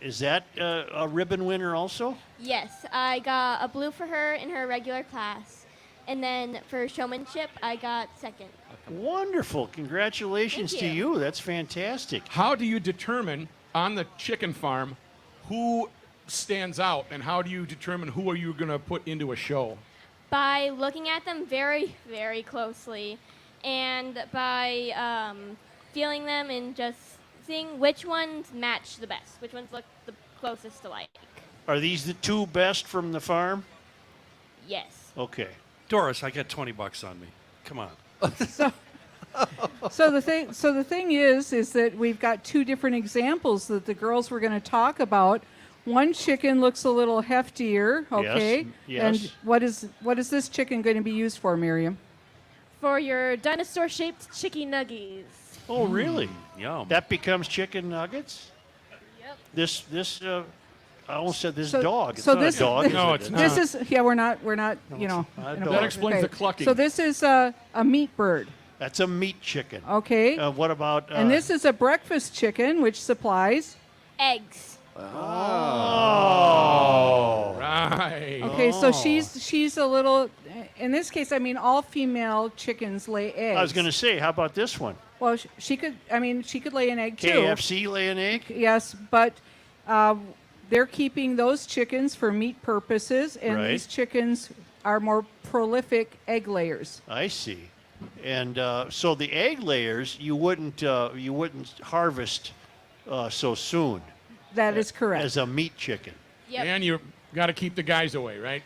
S1: is that a ribbon winner also?
S14: Yes, I got a blue for her in her regular class. And then for showmanship, I got second.
S1: Wonderful. Congratulations
S14: Thank
S1: to
S14: you.
S1: you. That's fantastic.
S7: How do you determine on the chicken farm who stands out, and how do you determine who are you going to put into a show?
S14: By looking at them very, very closely and by feeling them and just seeing which ones match the best, which ones look the closest alike.
S1: Are these the two best from the farm?
S14: Yes.
S1: Okay.
S4: Doris, I got $20 on me. Come on.
S13: So the thing is that we've got two different examples that the girls were going to talk about. One chicken looks a little heftier, okay?
S1: Yes.
S13: And what is this chicken going to be used for, Miriam?
S14: For your dinosaur-shaped chicky nuggies.
S1: Oh, really?
S4: Yum.
S1: That becomes chicken nuggets?
S14: Yep.
S1: This I almost said this
S13: So-
S1: dog. It's
S13: so
S1: not
S13: this-
S1: a dog. is
S7: No,
S1: it?
S7: it's
S13: This
S7: not.
S13: is we're not in
S1: not
S13: a
S1: dog.
S7: That explains
S13: okay.
S7: the clucking.
S13: So this is a meat bird,
S1: That's a meat chicken.
S13: okay?
S1: What about?
S13: and this is a breakfast chicken, which supplies.
S14: Eggs.
S1: Oh.
S7: Right.
S13: Okay, so she's a little. In this case, I mean, all female chickens lay eggs.
S1: I was going to say, how about this one?
S13: Well, she could. I mean, she could lay an egg too.
S1: KFC lay an egg?
S13: Yes, but they're keeping those chickens for meat purposes, and
S1: Right.
S13: these chickens are more prolific egg layers.
S1: I see. And so the egg layers you wouldn't harvest so soon.
S13: That is correct.
S1: As a meat chicken.
S14: Yep.
S7: And you got to keep the guys away, right?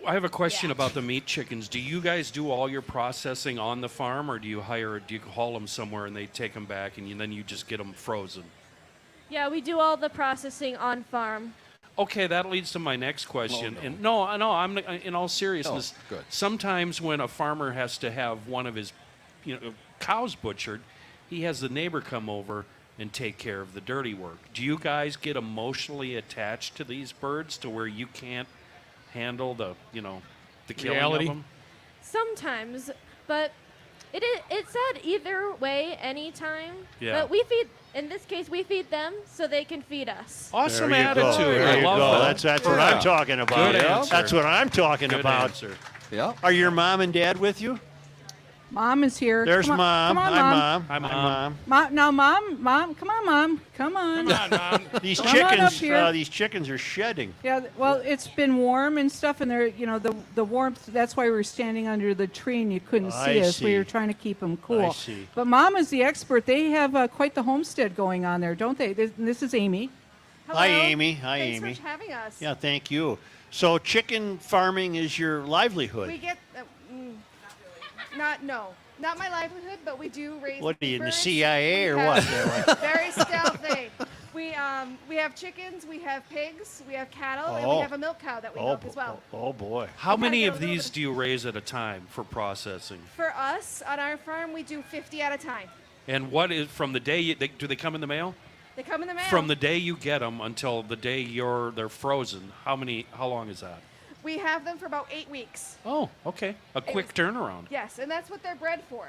S4: I have a question about the meat chickens. Do you guys do all your processing on the farm, or do you haul them somewhere and they take them back and then you just get them frozen?
S14: Yeah, we do all the processing on farm.
S4: Okay, that leads to my next question. And no, I'm in all seriousness.
S3: Oh, good.
S4: Sometimes when a farmer has to have one of his, cows butchered, he has the neighbor come over and take care of the dirty work. Do you guys get emotionally attached to these birds to where you can't handle the killing
S7: Reality?
S4: of them?
S14: Sometimes, but it's said either way anytime.
S4: Yeah.
S14: But we feed, in this case, we feed them so they can feed us.
S4: Awesome
S1: There you go.
S4: attitude.
S1: There
S4: I
S1: you
S4: love
S1: go.
S4: that.
S1: That's what I'm talking about.
S4: Good answer.
S1: That's what I'm talking
S4: Good
S1: about.
S4: answer.
S3: Yeah.
S1: Are your mom and dad with you?
S13: Mom is here.
S1: There's
S13: Come on,
S1: mom.
S13: Come on,
S1: Hi,
S13: Mom.
S1: mom. Hi, mom.
S13: Now, Mom, come on, Mom. Come on.
S7: Come on, Mom.
S1: These
S13: Come on up
S1: chickens,
S13: here.
S1: these chickens are shedding.
S13: Yeah, well, it's been warm and stuff, and they're, the warmth. That's why we were standing under the tree and you couldn't see
S1: I
S13: us.
S1: see.
S13: We were trying to keep them cool.
S1: I see.
S13: But Mom is the expert. They have quite the homestead going on there, don't they? This is Amy.
S1: Hi, Amy. Hi,
S15: Thanks
S1: Amy.
S15: for having us.
S1: Yeah, thank you. So chicken farming is your livelihood.
S15: We get not my livelihood, but we do raise.
S1: What are you, in the
S15: birds.
S1: CIA or
S15: We
S1: what?
S15: have- Very stealthy. We have chickens, we have pigs, we have cattle, and we
S1: Oh.
S15: have a milk cow that we milk as well.
S1: Oh boy.
S4: How many
S15: get a
S4: of
S15: little
S4: these
S15: bit-
S4: do you raise at a time for processing?
S15: For us on our farm, we do 50 at a time.
S4: And what is from the day do they come in the mail?
S15: They come in the mail.
S4: From the day you get them until the day they're frozen, how long is that?
S15: We have them for about 8 weeks.
S4: Oh, okay. A quick turnaround.
S15: Yes, and that's what they're bred for.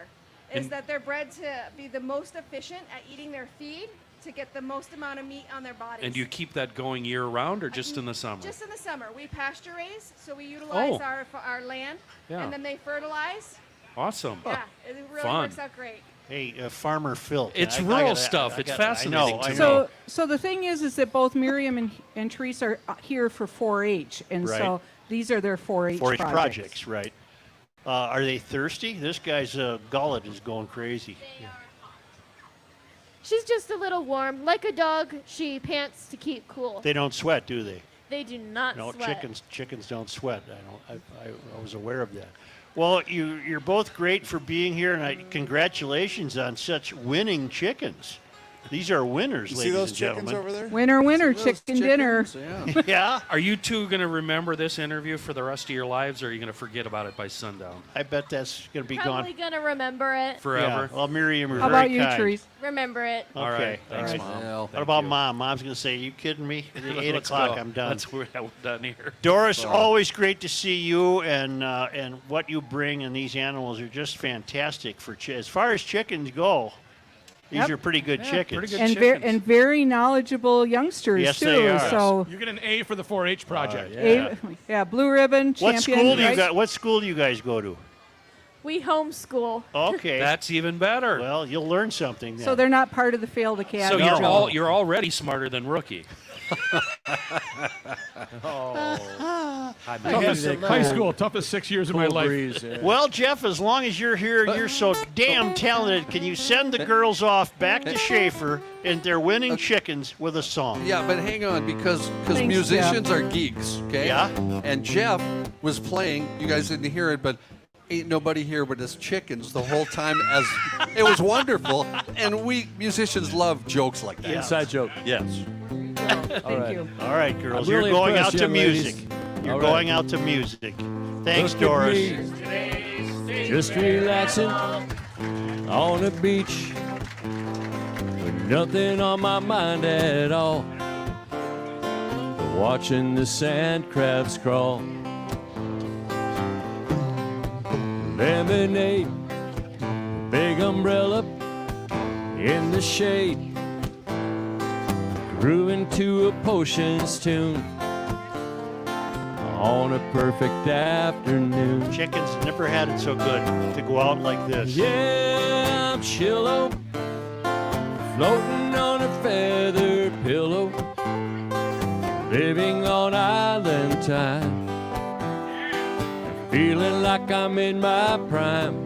S15: Is
S4: And-
S15: that they're bred to be the most efficient at eating their feed to get the most amount of meat on their bodies.
S4: And do you keep that going year round or just in the summer?
S15: Just in the summer. We pasture raise, so we utilize
S4: Oh.
S15: our land,
S4: Yeah.
S15: and then they fertilize.
S4: Awesome.
S15: Yeah, it really
S4: Fun.
S15: works out great.
S1: Hey, Farmer Phil.
S4: It's
S1: I
S4: rural
S1: gotta-
S4: stuff.
S1: I
S4: It's
S1: gotta-
S4: fascinating
S1: I
S4: to
S1: know.
S4: me.
S13: So the thing is that both Miriam and Therese are here for 4-H, and
S1: Right.
S13: so these are their 4-H
S1: 4-H
S13: projects.
S1: projects, right? Are they thirsty? This guy's gullet is going crazy.
S14: She's just a little warm. Like a dog, she pants to keep cool.
S1: They don't sweat, do they?
S14: They do not
S1: No,
S14: sweat.
S1: chickens don't sweat. I was aware of that. Well, you're both great for being here, and congratulations on such winning chickens. These are winners,
S2: You
S1: ladies
S2: see those
S1: and
S2: chickens
S1: gentlemen.
S2: over there?
S13: Winner, chicken dinner.
S3: Yeah.
S1: Yeah,
S4: Are you two going to remember this interview for the rest of your lives, or are you going to forget about it by sundown?
S1: I bet that's going to be
S14: Probably
S1: gone
S14: gonna remember it.
S4: Forever?
S1: Yeah. Well, Miriam is
S13: How
S1: very
S13: about you,
S1: kind.
S13: Therese?
S14: Remember it.
S1: Okay.
S4: All right. Thanks,
S1: all
S4: Mom.
S3: Well,
S1: What about Mom? Mom's going to say, "You kidding me? At 8
S4: Let's
S1: o'clock,
S4: go.
S1: I'm done."
S4: We're done here.
S1: Doris, always great to see you, and what you bring, and these animals are just fantastic for as far as chickens go. These
S13: Yep.
S1: are pretty good
S4: Yeah,
S1: chickens.
S4: pretty good.
S13: And,
S4: chickens.
S13: very knowledgeable youngsters
S1: Yes,
S13: too.
S1: they are.
S13: So
S7: You get an A for the 4-H project.
S13: yeah, blue ribbon
S1: What
S13: champion.
S1: school do you
S13: right?
S1: got? What school do you guys go to?
S14: We homeschool.
S1: Okay.
S4: That's even better.
S1: Well, you'll learn something. Then.
S13: So they're not part of the failed
S4: So
S13: academy.
S4: you're already smarter than Rookie.
S7: High school, toughest 6 years of my life.
S1: Well, Jeff, as long as you're here, you're so damn talented. Can you send the girls off back to Schaefer and they're winning chickens with a song?
S3: Yeah, but hang on, because
S13: Thanks,
S3: musicians are geeks, okay?
S1: Yeah.
S3: And Jeff was playing, you guys didn't hear it, but ain't nobody here but his chickens the whole time. As it was wonderful, and we musicians love jokes like that.
S1: Yeah.
S5: Inside joke.
S3: Yes.
S13: Thank you.
S1: All right, girls,
S5: I'm really
S1: you're going
S5: impressed,
S1: out to
S5: young ladies.
S1: music. You're
S5: All
S1: going
S5: right.
S1: out to music. Thanks,
S5: Look at
S1: Doris.
S5: me, just relaxing on the beach with nothing on my mind at all. Watching the sand crabs crawl. Lemonade, big umbrella in the shade, grooving to a potions tune on a perfect afternoon.
S1: Chickens never had it so good to go out like this.
S5: Yeah, I'm chillo, floating on a feather pillow, living on island time, feeling like I'm in my prime.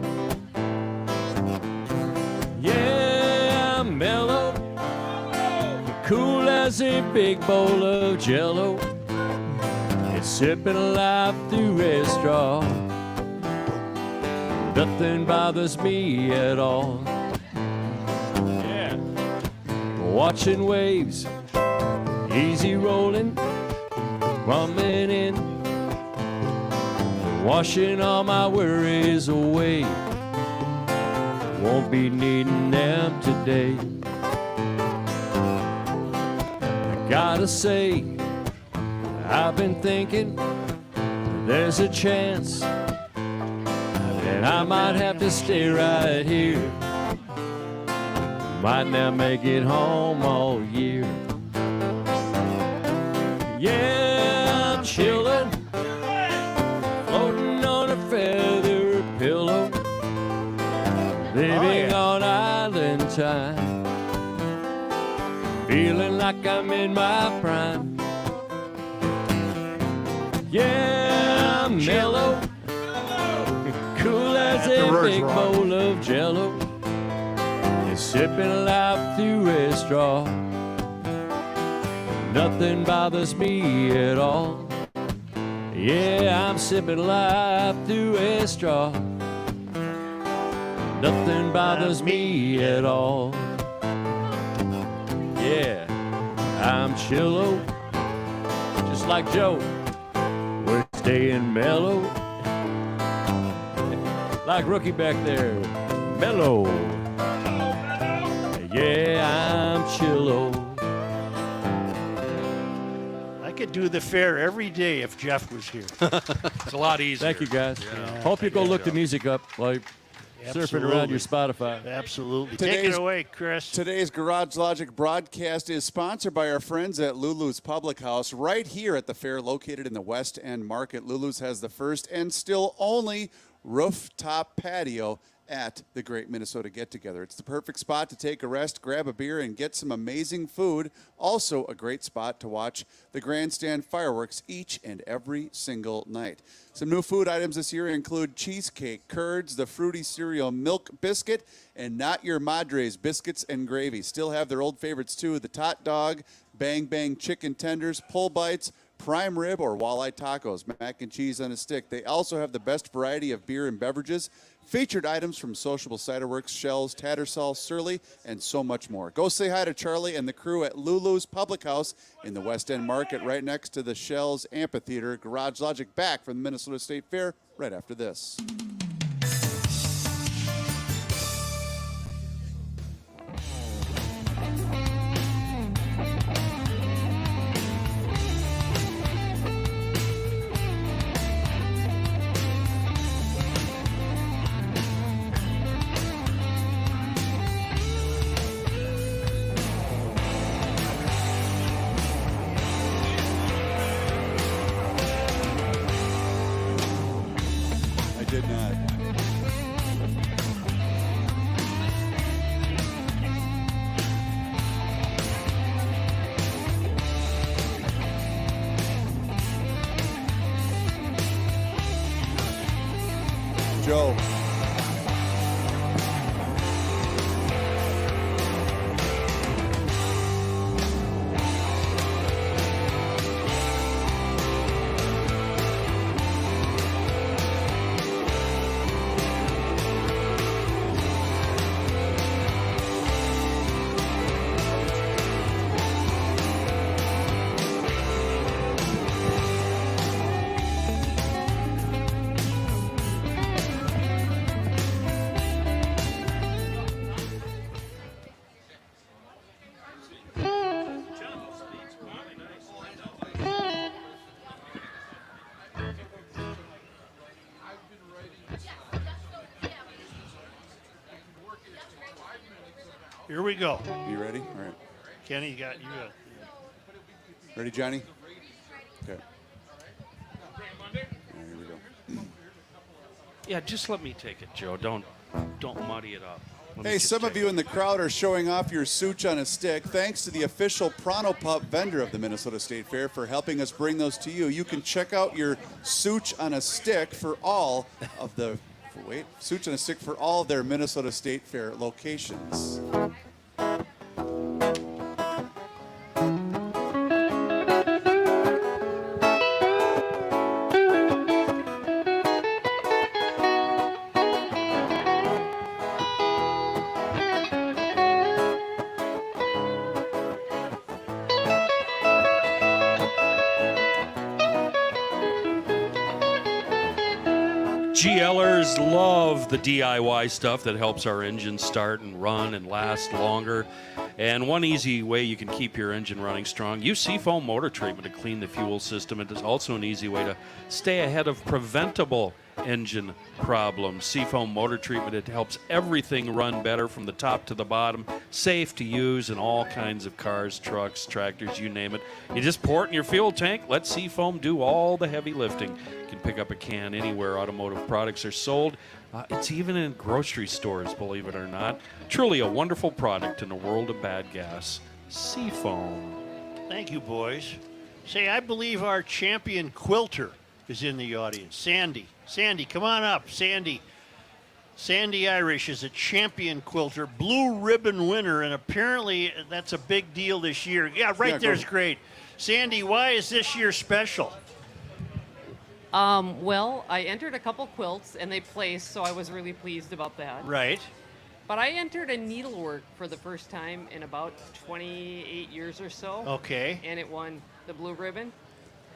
S5: Yeah, I'm mellow, cool as a big bowl of Jello. It's sipping life through a straw. Nothing bothers me at all. Yeah. Watching waves, easy rolling, coming in, washing all my worries away. Won't be needing them today. I gotta say, I've been thinking there's a chance that I might have to stay right here. Might not make it home all year. Yeah, I'm chillin', floating on a feather pillow, living on island time, feeling like I'm in my prime. Yeah, I'm mellow, cool as a big bowl of Jello, sipping life through a straw. Nothing bothers me at all. Yeah, I'm sipping life through a straw. Nothing bothers me at all. Yeah, I'm chillo, just like Joe. We're staying mellow, like Rookie back there, mellow. Yeah, I'm chillo.
S1: I could do the fair every day if Jeff was here.
S4: It's a lot easier.
S5: Thank you, guys.
S1: Yeah.
S5: Hope you go look the music up while you're surfing around your Spotify.
S1: Absolutely. Take it away, Chris.
S2: Today's Garage Logic broadcast is sponsored by our friends at Lulu's Public House right here at the fair located in the West End Market. Lulu's has the first and still only rooftop patio at the Great Minnesota Get-Together. It's the perfect spot to take a rest, grab a beer, and get some amazing food. Also a great spot to watch the grandstand fireworks each and every single night. Some new food items this year include cheesecake, curds, the fruity cereal milk biscuit, and Not Your Madres biscuits and gravy. Still have their old favorites too, the Tot Dog, Bang Bang chicken tenders, pull bites, prime rib, or walleye tacos, mac and cheese on a stick. They also have the best variety of beer and beverages, featured items from Sociable Cider Works, Shells, Tattersall, Surly, and so much more. Go say hi to Charlie and the crew at Lulu's Public House in the West End Market right next to the Shells Amphitheater. Garage Logic back from the Minnesota State Fair right after this. Did not. Joe.
S1: Here we go.
S2: You ready? All right.
S1: Kenny, you got.
S2: Ready, Johnny? Okay. All right, here we go.
S4: Yeah, just let me take it, Joe. Don't muddy it up.
S2: Hey, some of you in the crowd are showing off your Such on a Stick. Thanks to the official Pronto Pup vendor of the Minnesota State Fair for helping us bring those to you. You can check out your Such on a Stick for all of the Such on a Stick for all of their Minnesota State Fair locations.
S4: GLers love the DIY stuff that helps our engine start and run and last longer. And one easy way you can keep your engine running strong, use Seafoam motor treatment to clean the fuel system. It is also an easy way to stay ahead of preventable engine problems. Seafoam motor treatment, it helps everything run better from the top to the bottom, safe to use in all kinds of cars, trucks, tractors, you name it. You just pour it in your fuel tank, let Seafoam do all the heavy lifting. You can pick up a can anywhere automotive products are sold. It's even in grocery stores, believe it or not. Truly a wonderful product in a world of bad gas. Seafoam.
S1: Thank you, boys. Say, I believe our champion quilter is in the audience. Sandy. Sandy, come on up. Sandy. Sandy Irish is a champion quilter, blue ribbon winner, and apparently that's a big deal this year. Yeah, right there's great. Sandy, why is this year special?
S16: Well, I entered a couple quilts and they placed, so I was really pleased about that.
S1: Right.
S16: But I entered a needlework for the first time in about 28 years or so.
S1: Okay.
S16: And it won the blue ribbon.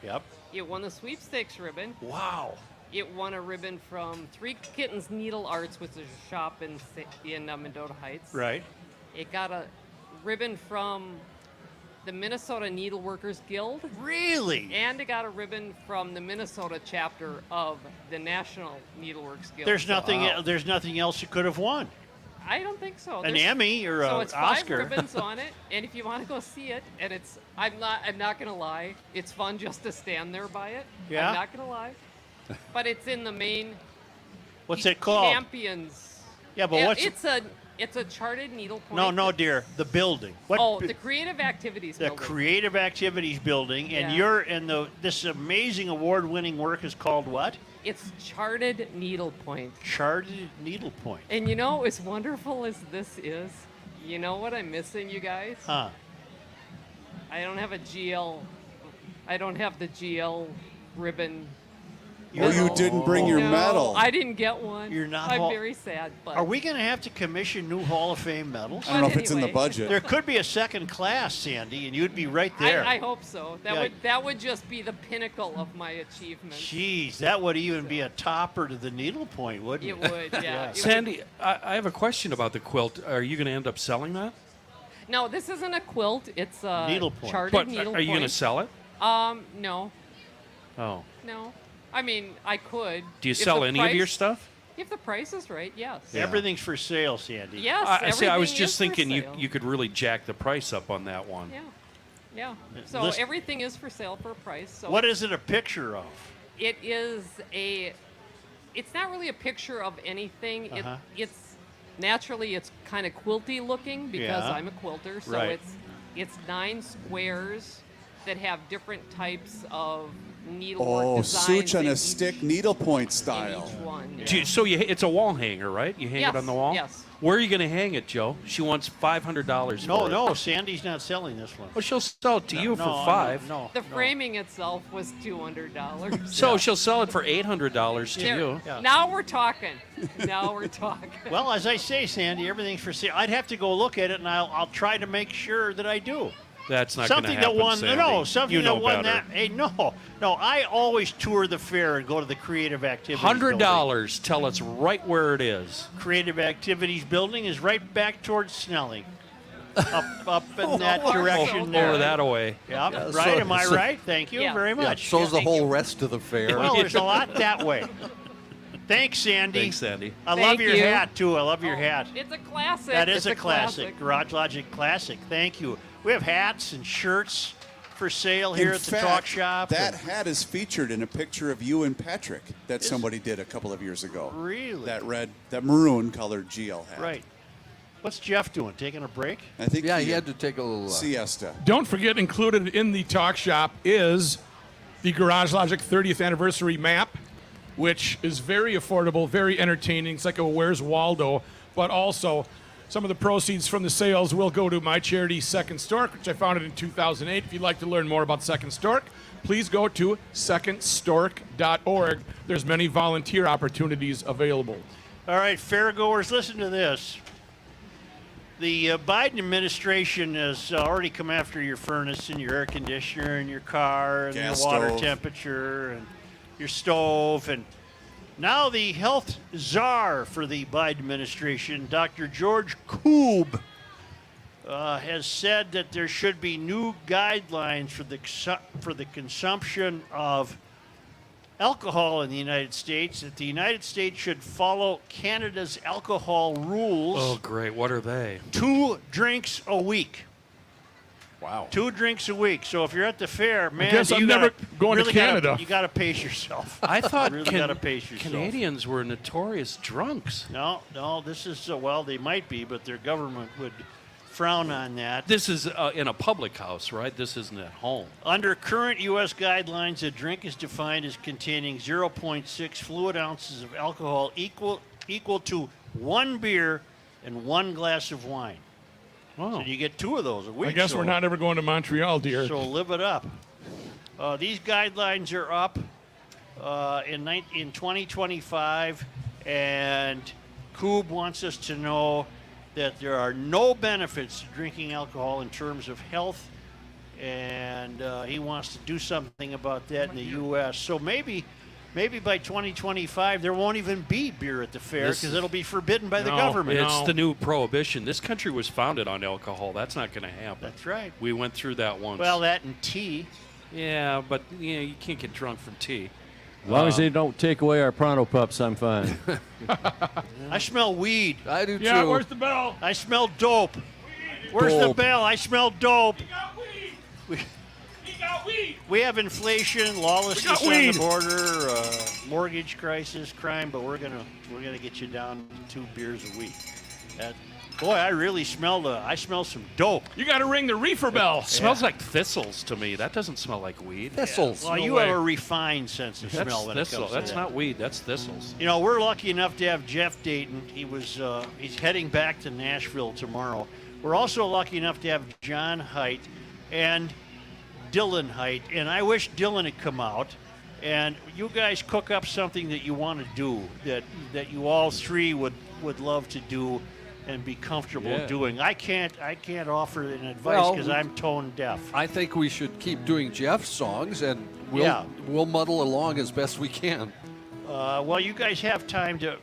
S1: Yep.
S16: It won the sweepstakes ribbon.
S1: Wow.
S16: It won a ribbon from Three Kittens Needle Arts, which is a shop in Mendota Heights.
S1: Right.
S16: It got a ribbon from the Minnesota Needleworkers Guild.
S1: Really?
S16: And it got a ribbon from the Minnesota chapter of the National Needleworks Guild.
S1: There's nothing. There's nothing else you could have won.
S16: I don't think so.
S1: An Emmy or
S16: so
S1: an
S16: it's
S1: Oscar.
S16: 5 ribbons on it, and if you want to go see it, and it's I'm not gonna lie, it's fun just to stand there by it.
S1: Yeah?
S16: I'm not gonna lie, but it's in the main.
S1: What's it called?
S16: Champions.
S1: Yeah, but what's
S16: it's a charted needlepoint.
S1: No, dear. The building.
S16: The Creative Activities
S1: The
S16: building.
S1: Creative Activities Building, and
S16: Yeah.
S1: this amazing award-winning work is called what?
S16: It's charted needlepoint.
S1: Charted needlepoint.
S16: And you know, as wonderful as this is, you know what I'm missing, you guys?
S1: Huh?
S16: I don't have a GL. I don't have the GL ribbon.
S2: Oh, you didn't bring your
S16: No,
S2: medal.
S16: I didn't get one.
S1: You're not.
S16: I'm very sad. But
S1: Are we going to have to commission new Hall of Fame medals?
S2: I don't know if it's in the budget.
S1: There could be a second class, Sandy, and you'd be right there.
S16: I hope so.
S1: Yeah.
S16: That would just be the pinnacle of my achievement.
S1: Jeez, that would even be a topper to the needlepoint, wouldn't it?
S16: It would, yeah.
S4: Sandy, I have a question about the quilt. Are you going to end up selling that?
S16: No, this isn't a quilt. It's a
S1: Needlepoint.
S16: charted
S4: But
S16: needlepoint.
S4: are you going to sell it?
S16: No.
S4: Oh.
S16: No. I mean, I could.
S4: Do you
S16: If
S4: sell
S16: the
S4: any of your
S16: price-
S4: stuff?
S16: If the price is right, yes.
S1: Everything's for sale, Sandy.
S16: Yes,
S4: I see. I was
S16: everything
S4: just
S16: is for
S4: thinking
S16: sale.
S4: you could really jack the price up on that one.
S16: Yeah. Yeah. So
S1: Listen-
S16: everything is for sale for a price. So
S1: What is it a picture of?
S16: It is a. It's not really a picture of anything.
S1: Uh-huh.
S16: It's naturally it's kind of quilty looking because
S1: Yeah.
S16: I'm a quilter. So
S1: Right.
S16: it's 9 squares that have different types of needlework
S2: Oh,
S16: designs
S2: such on
S16: in
S2: a
S16: each-
S2: stick needlepoint
S16: in
S2: style.
S16: each one.
S4: Do you- so it's a wall hanger, right? You hang
S16: Yes,
S4: it on the wall?
S16: yes.
S4: Where are you going to hang it, Joe? She wants $500
S1: No,
S4: for it.
S1: no, Sandy's not selling this one.
S4: Well, she'll sell it to you for $5.
S1: No,
S16: The framing itself was $200.
S4: So she'll sell it for $800 to you.
S16: Now we're talking. Now we're talking.
S1: Well, as I say, Sandy, everything's for sale. I'd have to go look at it, and I'll try to make sure that I do.
S4: That's not going to
S1: Something
S4: happen,
S1: that won.
S4: Sandy.
S1: No, something
S4: you know
S1: that won
S4: better.
S1: that. Hey, no. I always tour the fair and go to the Creative Activities Building.
S4: $100. Tell us right where it is.
S1: Creative Activities Building is right back towards Snelling. Up in that direction there.
S4: Over that away.
S1: Yep,
S3: Yeah,
S1: right. Am I
S3: so-
S1: right? Thank you very much.
S3: So's the whole rest of the fair.
S1: Well, there's a lot that way. Thanks, Sandy.
S4: Thanks, Sandy.
S1: I love
S16: Thank
S1: your
S16: you.
S1: hat, too. I love your hat.
S16: It's a classic.
S1: That
S16: It's
S1: is a classic. Garage Logic classic. Thank you. We have hats and shirts for sale here
S2: In
S1: at the
S2: fact,
S1: Talk Shop.
S2: that hat is featured in a picture of you and Patrick that somebody did a couple of years ago.
S1: Really?
S2: That maroon colored GL hat.
S1: Right. What's Jeff doing? Taking a break?
S2: I think
S3: Yeah, he had to take a little
S2: siesta.
S7: Don't forget, included in the talk shop is the Garage Logic 30th anniversary map, which is very affordable, very entertaining. It's like a Where's Waldo, but also some of the proceeds from the sales will go to my charity, Second Stork, which I founded in 2008. If you'd like to learn more about Second Stork, please go to secondstork.org. There's many volunteer opportunities available.
S1: All right, fairgoers, listen to this. The Biden administration has already come after your furnace and your air conditioner and your car and
S2: Gas
S1: your water
S2: stove.
S1: temperature and your stove. And Now the health czar for the Biden administration, Dr. George Koob, has said that there should be new guidelines for the consumption of alcohol in the United States, that the United States should follow Canada's alcohol rules.
S4: Oh, great. What are they?
S1: 2 drinks a week.
S3: Wow.
S1: 2 drinks a week. So if you're at the fair, man,
S7: guess I'm never going to Canada.
S1: You got to pace yourself.
S4: I thought
S1: really got to pace yourself.
S4: Canadians were notorious drunks.
S1: No, this is, well, they might be, but their government would frown on that.
S4: This is in a public house, right? This isn't at home.
S1: Under current U.S. guidelines, a drink is defined as containing 0.6 fluid ounces of alcohol equal to 1 beer and 1 glass of wine.
S4: Wow.
S1: So you get 2 of those a week.
S7: I guess we're not ever going to Montreal, dear.
S1: So live it up. These guidelines are up in 2025, and Koob wants us to know that there are no benefits to drinking alcohol in terms of health, and he wants to do something about that in the U.S. So maybe by 2025 there won't even be beer at the fair because it'll be forbidden by the government.
S4: It's the new prohibition. This country was founded on alcohol. That's not going to happen.
S1: That's right.
S4: We went through that once.
S1: Well, that and tea.
S4: Yeah, but you can't get drunk from tea.
S5: As long as they don't take away our Pronto Pups, I'm fine.
S1: I smell weed.
S3: I do too.
S7: Yeah, where's the bell?
S1: I smell dope. Where's the bell? I smell dope. We have inflation, lawlessness on the border, mortgage crisis, crime, but we're gonna get you down to 2 beers a week. Boy, I really smell some dope.
S7: You got to ring the reefer bell.
S4: Smells like thistles to me. That doesn't smell like weed.
S3: Thistles.
S1: Well, you have a refined sense of
S4: That's
S1: smell when
S4: thistle.
S1: it comes
S4: That's
S1: to
S4: not weed. That's thistles.
S1: You know, we're lucky enough to have Jeff Dayton. He's heading back to Nashville tomorrow. We're also lucky enough to have John Haidt and Dylan Haidt, and I wish Dylan had come out. And you guys cook up something that you want to do, that you all 3 would love to do and be comfortable doing. I can't offer an advice because I'm tone deaf.
S3: I think we should keep doing Jeff's songs, and we'll muddle along as best we can.
S1: Well, you guys have time to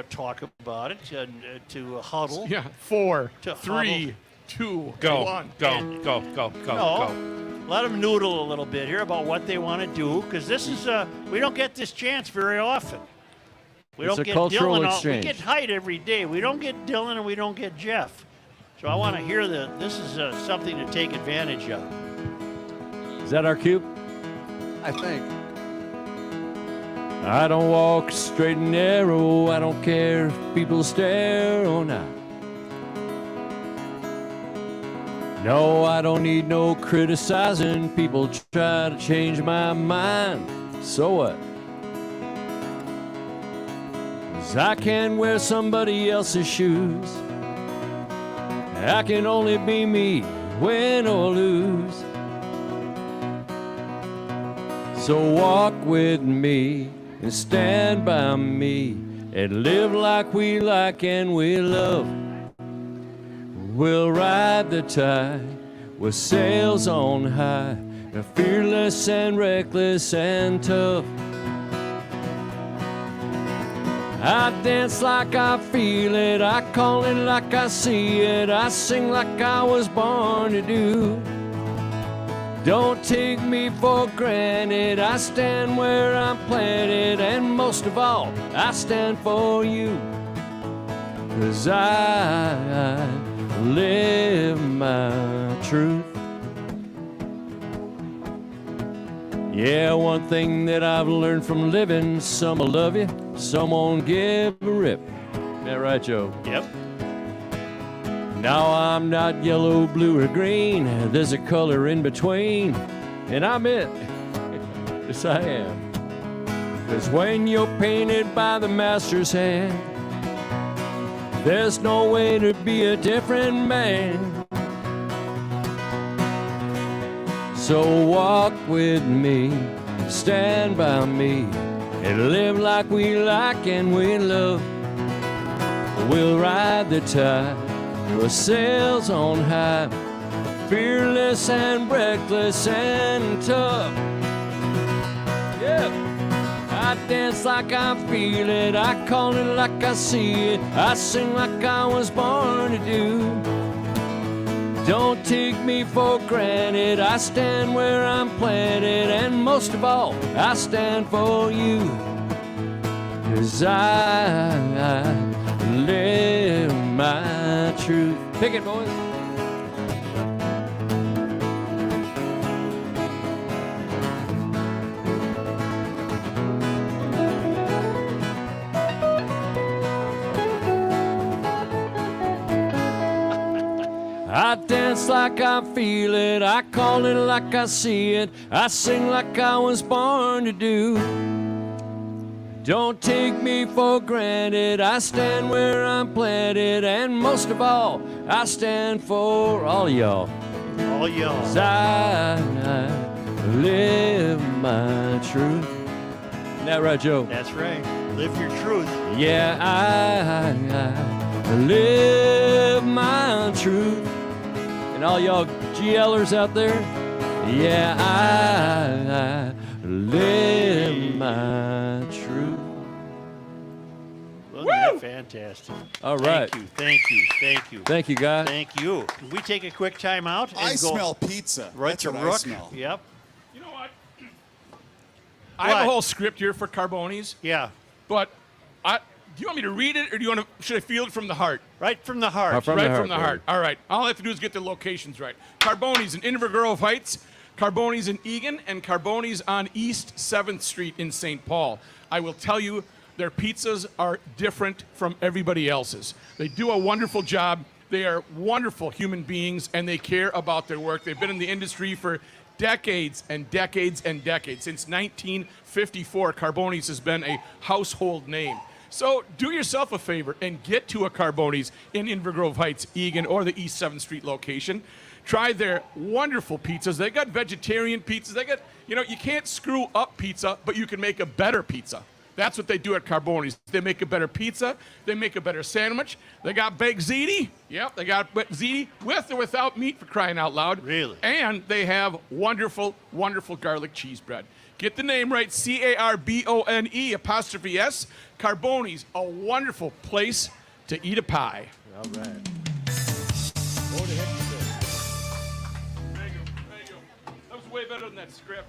S1: talk about it and to huddle.
S7: Yeah, 4,
S1: To
S7: 3, 2,
S4: Go.
S7: 1.
S4: Go.
S1: Let them noodle a little bit here about what they want to do, because this is we don't get this chance very often. We
S5: It's
S1: don't
S5: a
S1: get
S5: cultural
S1: Dylan.
S5: exchange.
S1: We get Haidt every day. We don't get Dylan and we don't get Jeff. So I want to hear that this is something to take advantage of.
S5: Is that our cue?
S3: I think.
S5: I don't walk straight and narrow. I don't care if people stare or not. No, I don't need no criticizing. People try to change my mind. So what? 'Cause I can't wear somebody else's shoes. I can only be me, win or lose. So walk with me and stand by me and live like we like and we love. We'll ride the tide with sails on high, fearless and reckless and tough. I dance like I feel it, I call it like I see it, I sing like I was born to do. Don't take me for granted, I stand where I'm planted, and most of all, I stand for you. 'Cause I live my truth. Yeah, one thing that I've learned from living, some will love you, some won't give a rip. Isn't that right, Joe?
S1: Yep.
S5: Now I'm not yellow, blue, or green. There's a color in between, and I'm it. Yes, I am. 'Cause when you're painted by the master's hand, there's no way to be a different man. So walk with me, stand by me, and live like we like and we love. We'll ride the tide with sails on high, fearless and reckless and tough. Yeah, I I dance like I feel it, I call it like I see it, I sing like I was born to do. Don't take me for granted, I stand where I'm planted, and most of all, I stand for you. 'Cause I live my truth. Pick it, boys. I dance like I feel it, I call it like I see it, I sing like I was born to do. Don't take me for granted, I stand where I'm planted, and most of all, I stand for all y'all.
S1: All y'all.
S5: 'Cause I live my truth. Isn't that right, Joe?
S1: That's right. Live your truth.
S5: Yeah, I live my truth. And all y'all GLers out there, yeah, I live my truth.
S1: Wasn't that fantastic?
S5: All right.
S1: Thank you, thank you, thank you.
S5: Thank you, guys.
S1: Thank you. Can we take a quick time out? And
S2: I
S1: go
S2: smell pizza.
S1: Right
S2: That's
S1: to
S2: what I
S1: Rook.
S2: smell.
S1: Yep.
S7: You know what? I have a whole script here for Carbonis.
S1: Yeah.
S7: But do you want me to read it, or should I feel it from the heart?
S1: Right from the heart.
S7: Right from the heart. All right. All I have to do is get the locations right. Carbonis in Inver Grove Heights, Carbonis in Egan, and Carbonis on East 7th Street in St. Paul. I will tell you, their pizzas are different from everybody else's. They do a wonderful job. They are wonderful human beings, and they care about their work. They've been in the industry for decades and decades and decades. Since 1954, Carbonis has been a household name. So do yourself a favor and get to a Carbonis in Inver Grove Heights, Egan, or the East 7th Street location. Try their wonderful pizzas. They got vegetarian pizzas. They got, you can't screw up pizza, but you can make a better pizza. That's what they do at Carbonis. They make a better pizza. They make a better sandwich. They got baked ziti. Yep, they got ziti with or without meat, for crying out loud.
S1: Really?
S7: And they have wonderful, wonderful garlic cheese bread. Get the name right, Carbone', Carbonis, a wonderful place to eat a pie.
S1: All right.
S7: Thank you. That was way better than that script.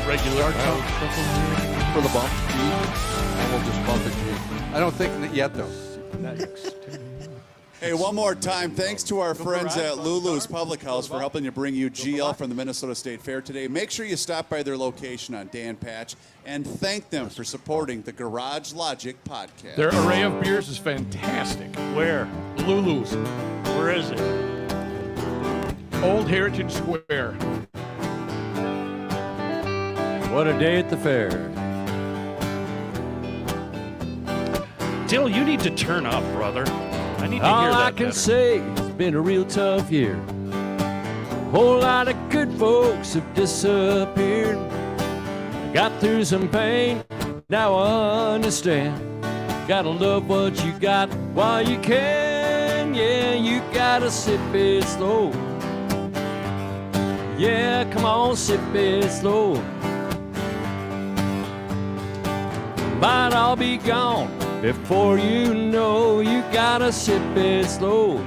S3: Regular for the bump. And we'll just bump it. I don't think yet, though.
S2: Hey, one more time, thanks to our friends at Lulu's Public House for helping to bring you GL from the Minnesota State Fair today. Make sure you stop by their location on Dan Patch and thank them for supporting the Garage Logic podcast.
S7: Their array of beers is fantastic.
S1: Where?
S7: Lulu's.
S1: Where is it?
S7: Old Heritage Square.
S5: What a day at the fair.
S4: Dill, you need to turn up, brother. I need to
S5: All
S4: hear that
S5: I can
S4: better.
S5: say, it's been a real tough year. Whole lot of good folks have disappeared. Got through some pain, now I understand. Gotta love what you got while you can. Yeah, you gotta sip it slow. Yeah, come on, sip it slow. Might all be gone before you know. You gotta sip it slow.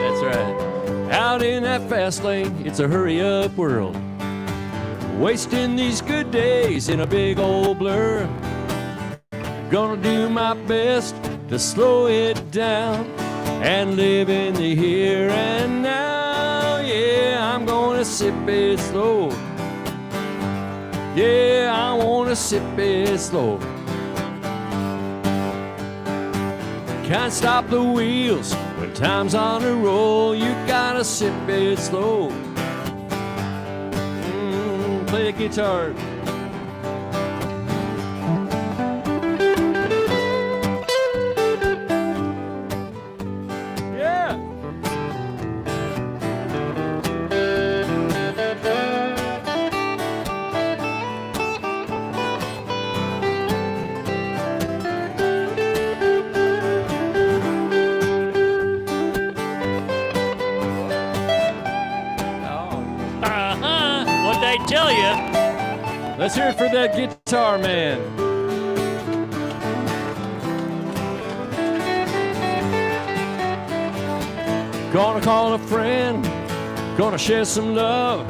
S5: That's right. Out in that fast lane, it's a hurry-up world. Wasting these good days in a big old blur. Gonna do my best to slow it down and live in the here and now. Yeah, I'm gonna sip it slow. Yeah, I wanna sip it slow. Can't stop the wheels when time's on a roll. You gotta sip it slow. Play a guitar. Yeah.
S1: What'd I tell you?
S5: Let's hear it for that guitar man. Gonna call a friend, gonna share some love.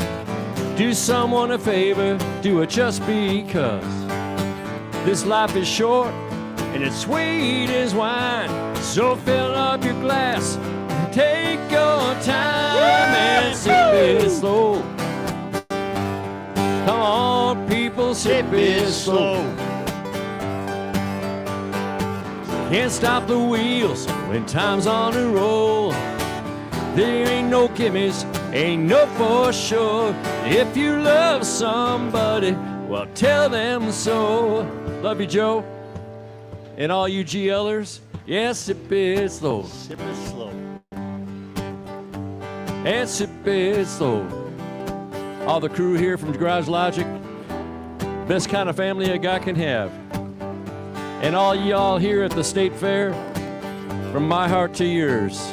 S5: Do someone a favor, do it just because. This life is short and it's sweet as wine. So fill up your glass, take your time and sip it slow. Come on, people, sip it slow. Can't stop the wheels when time's on a roll. There ain't no gimmies, ain't no for sure. If you love somebody, well, tell them so. Love you, Joe. And all you GLers, yeah, sip it slow.
S1: Sip it slow.
S5: And sip it slow. All the crew here from Garage Logic, best kind of family a guy can have. And all y'all here at the State Fair, from my heart to yours.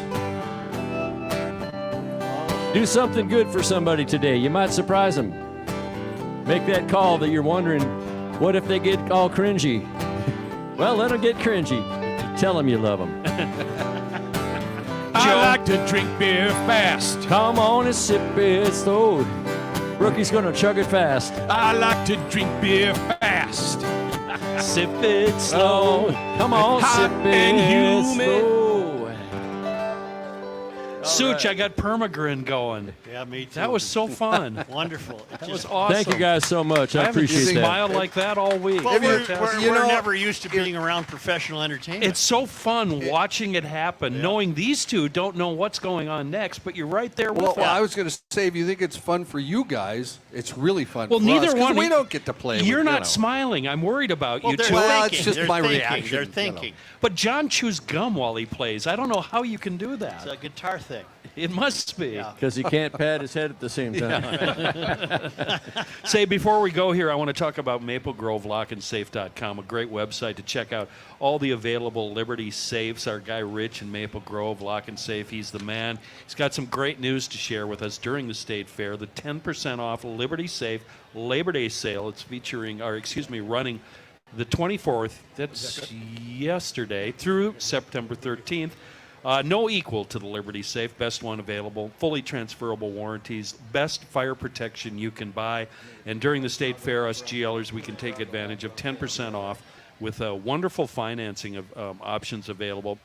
S5: Do something good for somebody today. You might surprise them. Make that call that you're wondering, what if they get all cringy? Well, let them get cringy. Tell them you love them.
S7: I like to drink beer fast.
S5: Come on and sip it slow. Rookie's gonna chug it fast.
S7: I like to drink beer fast.
S1: Sip it slow.
S5: Come on,
S7: Hot
S5: sip it
S7: and humid.
S5: slow.
S4: Such, I got permagrin going.
S1: Yeah, me too.
S4: That was so fun.
S1: Wonderful.
S4: That was awesome.
S5: Thank you guys so much. I
S4: haven't
S5: appreciate that.
S4: smiled like that all week.
S1: Well, we're
S4: Fantastic.
S1: never used to being around professional entertainment.
S4: It's so fun watching it happen, knowing these two don't know what's going on next, but you're right there with
S3: Well,
S4: them.
S3: I was going to say, if you think it's fun for you guys, it's really fun
S4: Well,
S3: for
S4: neither
S3: us, 'cause
S4: one.
S3: we don't get to play.
S4: You're
S3: with,
S4: not
S3: you know.
S4: smiling. I'm worried about
S1: Well,
S4: you
S1: they're
S4: two.
S3: Well,
S1: thinking.
S3: it's just
S1: They're
S3: my
S1: thinking.
S3: reaction,
S1: They're
S3: you know.
S1: thinking.
S4: But John chews gum while he plays. I don't know how you can do that.
S1: It's a guitar thing.
S4: It must be.
S5: Because he can't pat his head at the same time.
S4: Say, before we go here, I want to talk about MapleGroveLockandSafe.com, a great website to check out all the available Liberty safes. Our guy Rich in Maple Grove, Lock and Safe, he's the man. He's got some great news to share with us during the State Fair. The 10% off Liberty Safe Labor Day sale. It's running the 24th, that's yesterday, through September 13th. No equal to the Liberty Safe, best one available, fully transferable warranties, best fire protection you can buy. And during the State Fair, us GLers, we can take advantage of 10% off with wonderful financing of options available.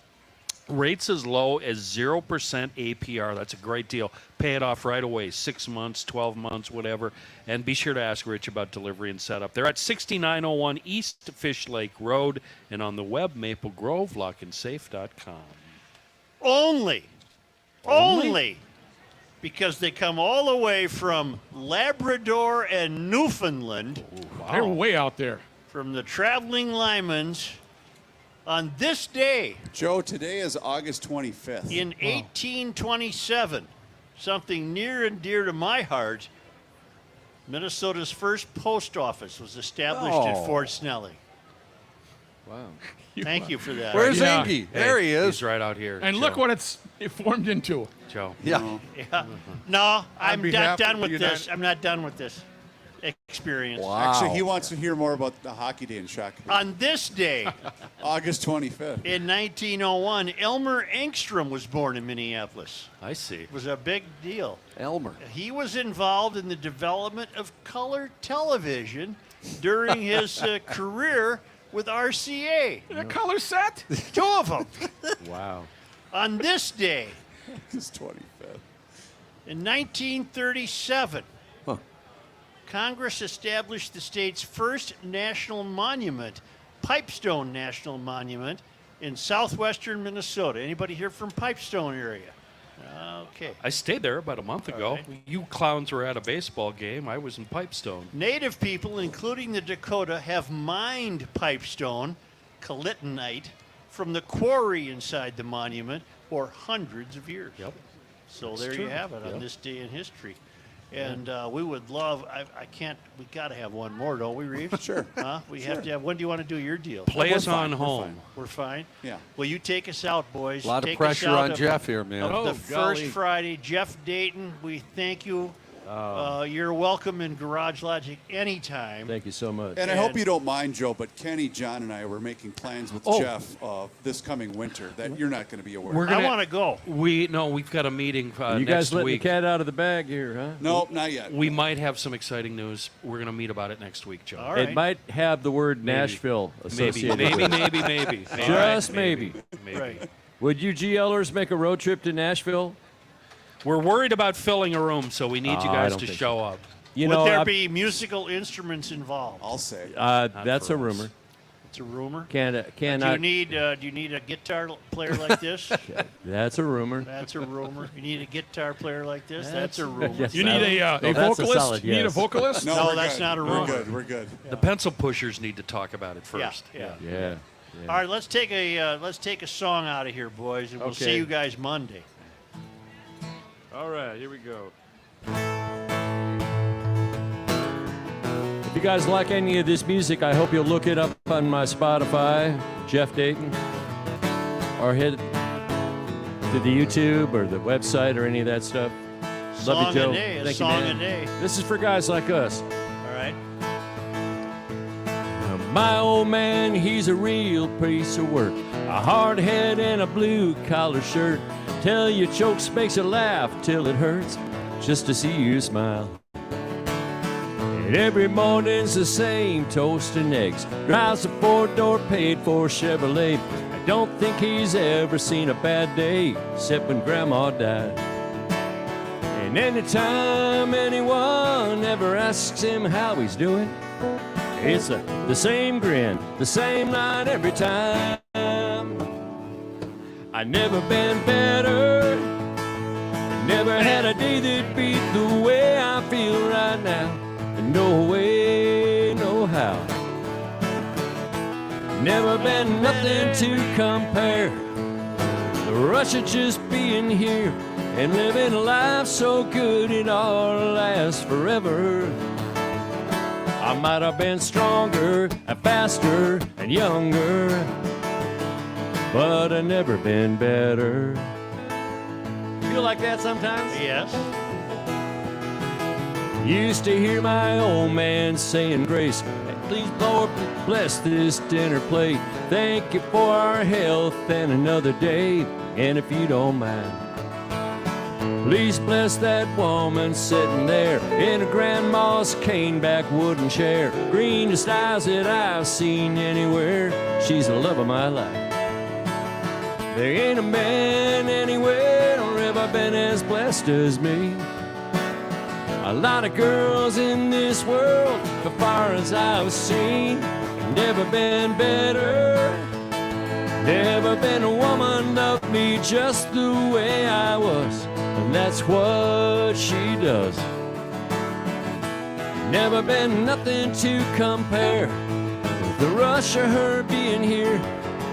S4: Rates as low as 0% APR. That's a great deal. Pay it off right away, 6 months, 12 months, whatever. And be sure to ask Rich about delivery and setup. They're at 6901 East Fish Lake Road and on the web, MapleGroveLockandSafe.com.
S1: Only because they come all the way from Labrador and Newfoundland.
S7: They're way out there.
S1: From the traveling Lymans On this day,
S2: Joe, today is August 25th.
S1: in 1827, something near and dear to my heart, Minnesota's first post office was established at Fort Snelling.
S3: Wow.
S1: Thank you for that.
S3: Where's
S7: Yeah.
S3: Ingy? There he is.
S4: He's right out here.
S7: And look what it formed into.
S4: Joe.
S3: Yeah.
S1: Yeah. No, I'm
S11: behalf
S1: not done
S11: of
S1: with
S11: the
S1: this.
S11: United-
S1: I'm not done with this experience.
S3: Wow.
S2: Actually, he wants to hear more about the hockey day in Shakopee.
S1: On this day,
S2: August 25th.
S1: in 1901, Elmer Engstrom was born in Minneapolis.
S4: I see.
S1: It was a big deal.
S3: Elmer.
S1: He was involved in the development of color television during his career with RCA.
S7: The color set?
S1: 2 of them.
S5: Wow.
S1: On this day,
S2: August 25th.
S1: in 1937,
S3: Huh.
S1: Congress established the state's first national monument, Pipestone National Monument, in southwestern Minnesota. Anybody here from Pipestone area? Okay.
S4: I stayed there about a month ago.
S1: right.
S4: You clowns were at a baseball game. I was in Pipestone.
S1: Native people, including the Dakota, have mined pipestone, Calittonite, from the quarry inside the monument for hundreds of years.
S4: Yep.
S1: So
S4: It's
S1: there
S4: true.
S1: you have it on
S4: Yep.
S1: this day in history. And we would love, we got to have one more, don't we, Reeves?
S2: Sure.
S1: Huh? We have to have, when do you want to do your deal?
S4: Play
S2: We're
S4: us
S2: fine,
S4: on
S2: we're
S4: home.
S2: fine.
S1: We're fine?
S2: Yeah.
S1: Well, you take us out, boys.
S3: A lot of
S1: Take us
S3: pressure
S1: out
S3: on
S1: of-
S3: Jeff here, man.
S1: Of
S5: Oh,
S1: the
S5: golly.
S1: first Friday, Jeff Dayton, we thank you. You're welcome in Garage Logic anytime.
S5: Thank you so much.
S2: And I hope you don't mind, Joe, but Kenny, John, and I were making plans with Jeff this coming winter that you're not going to be aware
S4: We're
S2: of.
S1: I
S4: gonna-
S1: we've got to go.
S4: We've got a meeting
S5: You
S4: next
S5: guys letting
S4: week.
S5: the cat out of the bag here, huh?
S2: Nope, not yet.
S4: We might have some exciting news. We're going to meet about it next week, Joe.
S1: All right.
S5: It might have the word Nashville
S4: Maybe,
S5: associated
S4: maybe,
S5: with it.
S4: maybe, maybe.
S5: Just maybe.
S4: Maybe.
S1: Right.
S5: Would you GLers make a road trip to Nashville?
S4: We're worried about filling a room, so we need you
S5: I
S4: guys
S5: don't
S4: to
S5: think
S4: show up.
S5: You
S1: Would
S5: know,
S1: there
S5: I've-
S1: be musical instruments involved?
S2: I'll say.
S5: that's
S4: for
S5: a
S4: us.
S5: rumor.
S1: It's a rumor.
S5: Cannot.
S1: Do you need a guitar player like this?
S5: That's a rumor.
S1: That's a rumor. You need a guitar player like this? That's a rumor.
S5: Yes.
S7: You need a
S5: No, that's a
S7: vocalist?
S5: solid
S7: You need a
S5: yes.
S7: vocalist?
S1: No,
S2: we're
S1: that's
S2: good.
S1: not a
S2: We're
S1: rumor.
S2: good. We're good.
S4: The pencil pushers need to talk about it first.
S1: Yeah.
S5: Yeah.
S1: All right, let's take a song out of here, boys, and we'll see
S5: Okay.
S1: you guys Monday.
S5: All right, here we go. If you guys like any of this music, I hope you'll look it up on my Spotify, Jeff Dayton, or head to the YouTube or the website or any of that stuff. Love
S1: Song
S5: you, Joe.
S1: a day, a
S5: Thank you,
S1: song
S5: man.
S1: a day.
S5: This is for guys like us.
S1: All right.
S5: My old man, he's a real piece of work. A hard head and a blue collar shirt. Tell you jokes makes you laugh till it hurts just to see you smile. And every morning's the same toast and eggs. Drives a four-door paid-for Chevrolet. I don't think he's ever seen a bad day except when Grandma died. And anytime anyone ever asks him how he's doing, it's the same grin, the same line every time. I never been better. Never had a day that beat the way I feel right now. No way, no how. Never been nothing to compare. The rush of just being here and living a life so good it all lasts forever. I might have been stronger and faster and younger, but I never been better. Feel like that sometimes?
S1: Yes.
S5: Used to hear my old man saying grace. Please, Lord, bless this dinner plate. Thank you for our health and another day. And if you don't mind, please bless that woman sitting there in her grandma's caneback wooden chair. Greenest eyes that I've seen anywhere. She's the love of my life. There ain't a man anywhere ever been as blessed as me. A lot of girls in this world, as far as I've seen, never been better. Never been a woman loved me just the way I was, and that's what she does. Never been nothing to compare with the rush of her being here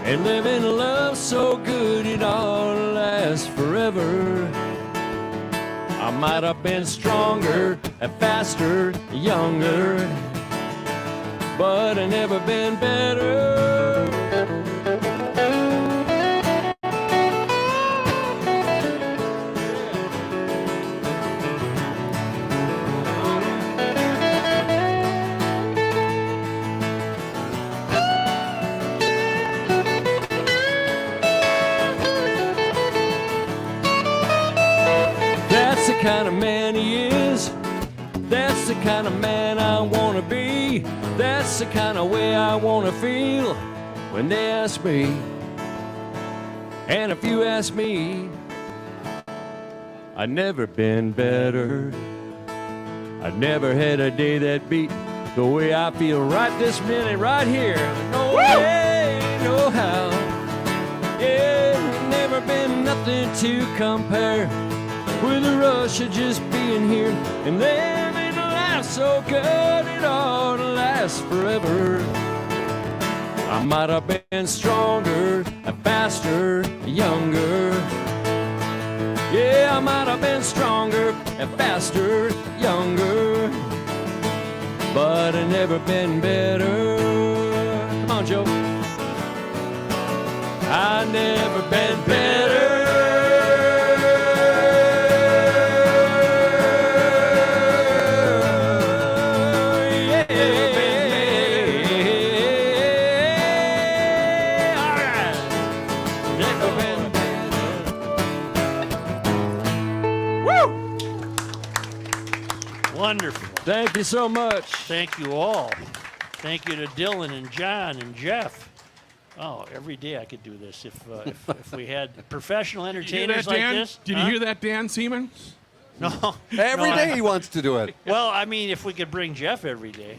S5: and living love so good it all lasts forever. I might have been stronger and faster, younger, but I never been better. That's the kind of man he is. That's the kind of man I want to be. That's the kind of way I want to feel when they ask me. And if you ask me, I've never been better. I've never had a day that beat the way I feel right this minute, right here. No way, no how. Yeah, never been nothing to compare with the rush of just being here and living a life so good it ought to last forever. I might have been stronger and faster, younger. Yeah, I might have been stronger and faster, younger, but I never been better. Come on, Joe. I never been better.
S1: Wonderful.
S5: Thank you so much.
S1: Thank you all. Thank you to Dylan and John and Jeff. Oh, every day I could do this if we had professional entertainers like this.
S7: Did you hear that, Dan Seaman?
S1: No.
S3: Every day he wants to do it.
S1: Well, I mean, if we could bring Jeff every day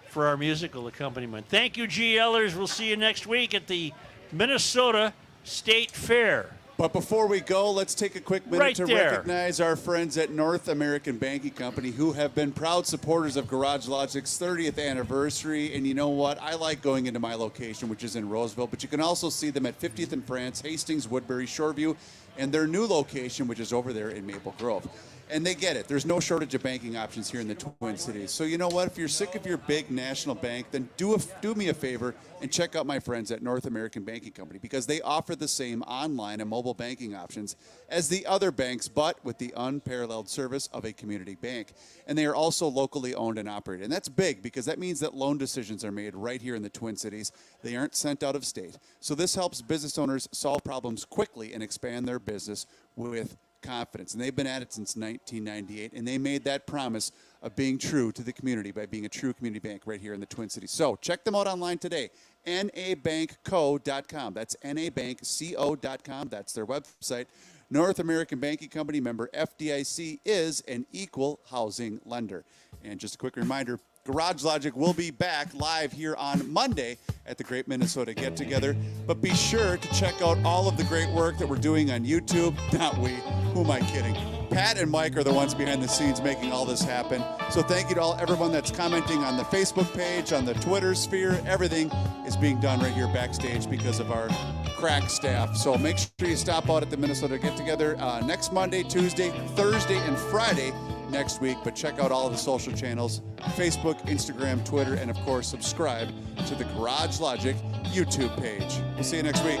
S1: for our musical accompaniment. Thank you, GLers. We'll see you next week at the Minnesota State Fair.
S2: But before we go, let's take a quick minute
S1: Right
S2: to
S1: there.
S2: recognize our friends at North American Banking Company who have been proud supporters of Garage Logic's 30th anniversary. And you know what? I like going into my location, which is in Roseville, but you can also see them at 50th and France, Hastings, Woodbury, Shoreview, and their new location, which is over there in Maple Grove. And they get it. There's no shortage of banking options here in the Twin Cities. So you know what? If you're sick of your big national bank, then do me a favor and check out my friends at North American Banking Company, because they offer the same online and mobile banking options as the other banks, but with the unparalleled service of a community bank. And they are also locally owned and operated. And that's big, because that means that loan decisions are made right here in the Twin Cities. They aren't sent out of state. So this helps business owners solve problems quickly and expand their business with confidence. And they've been at it since 1998, and they made that promise of being true to the community by being a true community bank right here in the Twin Cities. So check them out online today, nabankco.com. That's nabankco.com. That's their website. North American Banking Company, member FDIC, is an equal housing lender. And just a quick reminder, Garage Logic will be back live here on Monday at the Great Minnesota Get Together. But be sure to check out all of the great work that we're doing on YouTube. Not we. Who am I kidding? Pat and Mike are the ones behind the scenes making all this happen. So thank you to everyone that's commenting on the Facebook page, on the Twitter sphere. Everything is being done right here backstage because of our crack staff. So make sure you stop out at the Minnesota Get Together next Monday, Tuesday, Thursday, and Friday next week. But check out all of the social channels, Facebook, Instagram, Twitter, and of course subscribe to the Garage Logic YouTube page. We'll see you next week.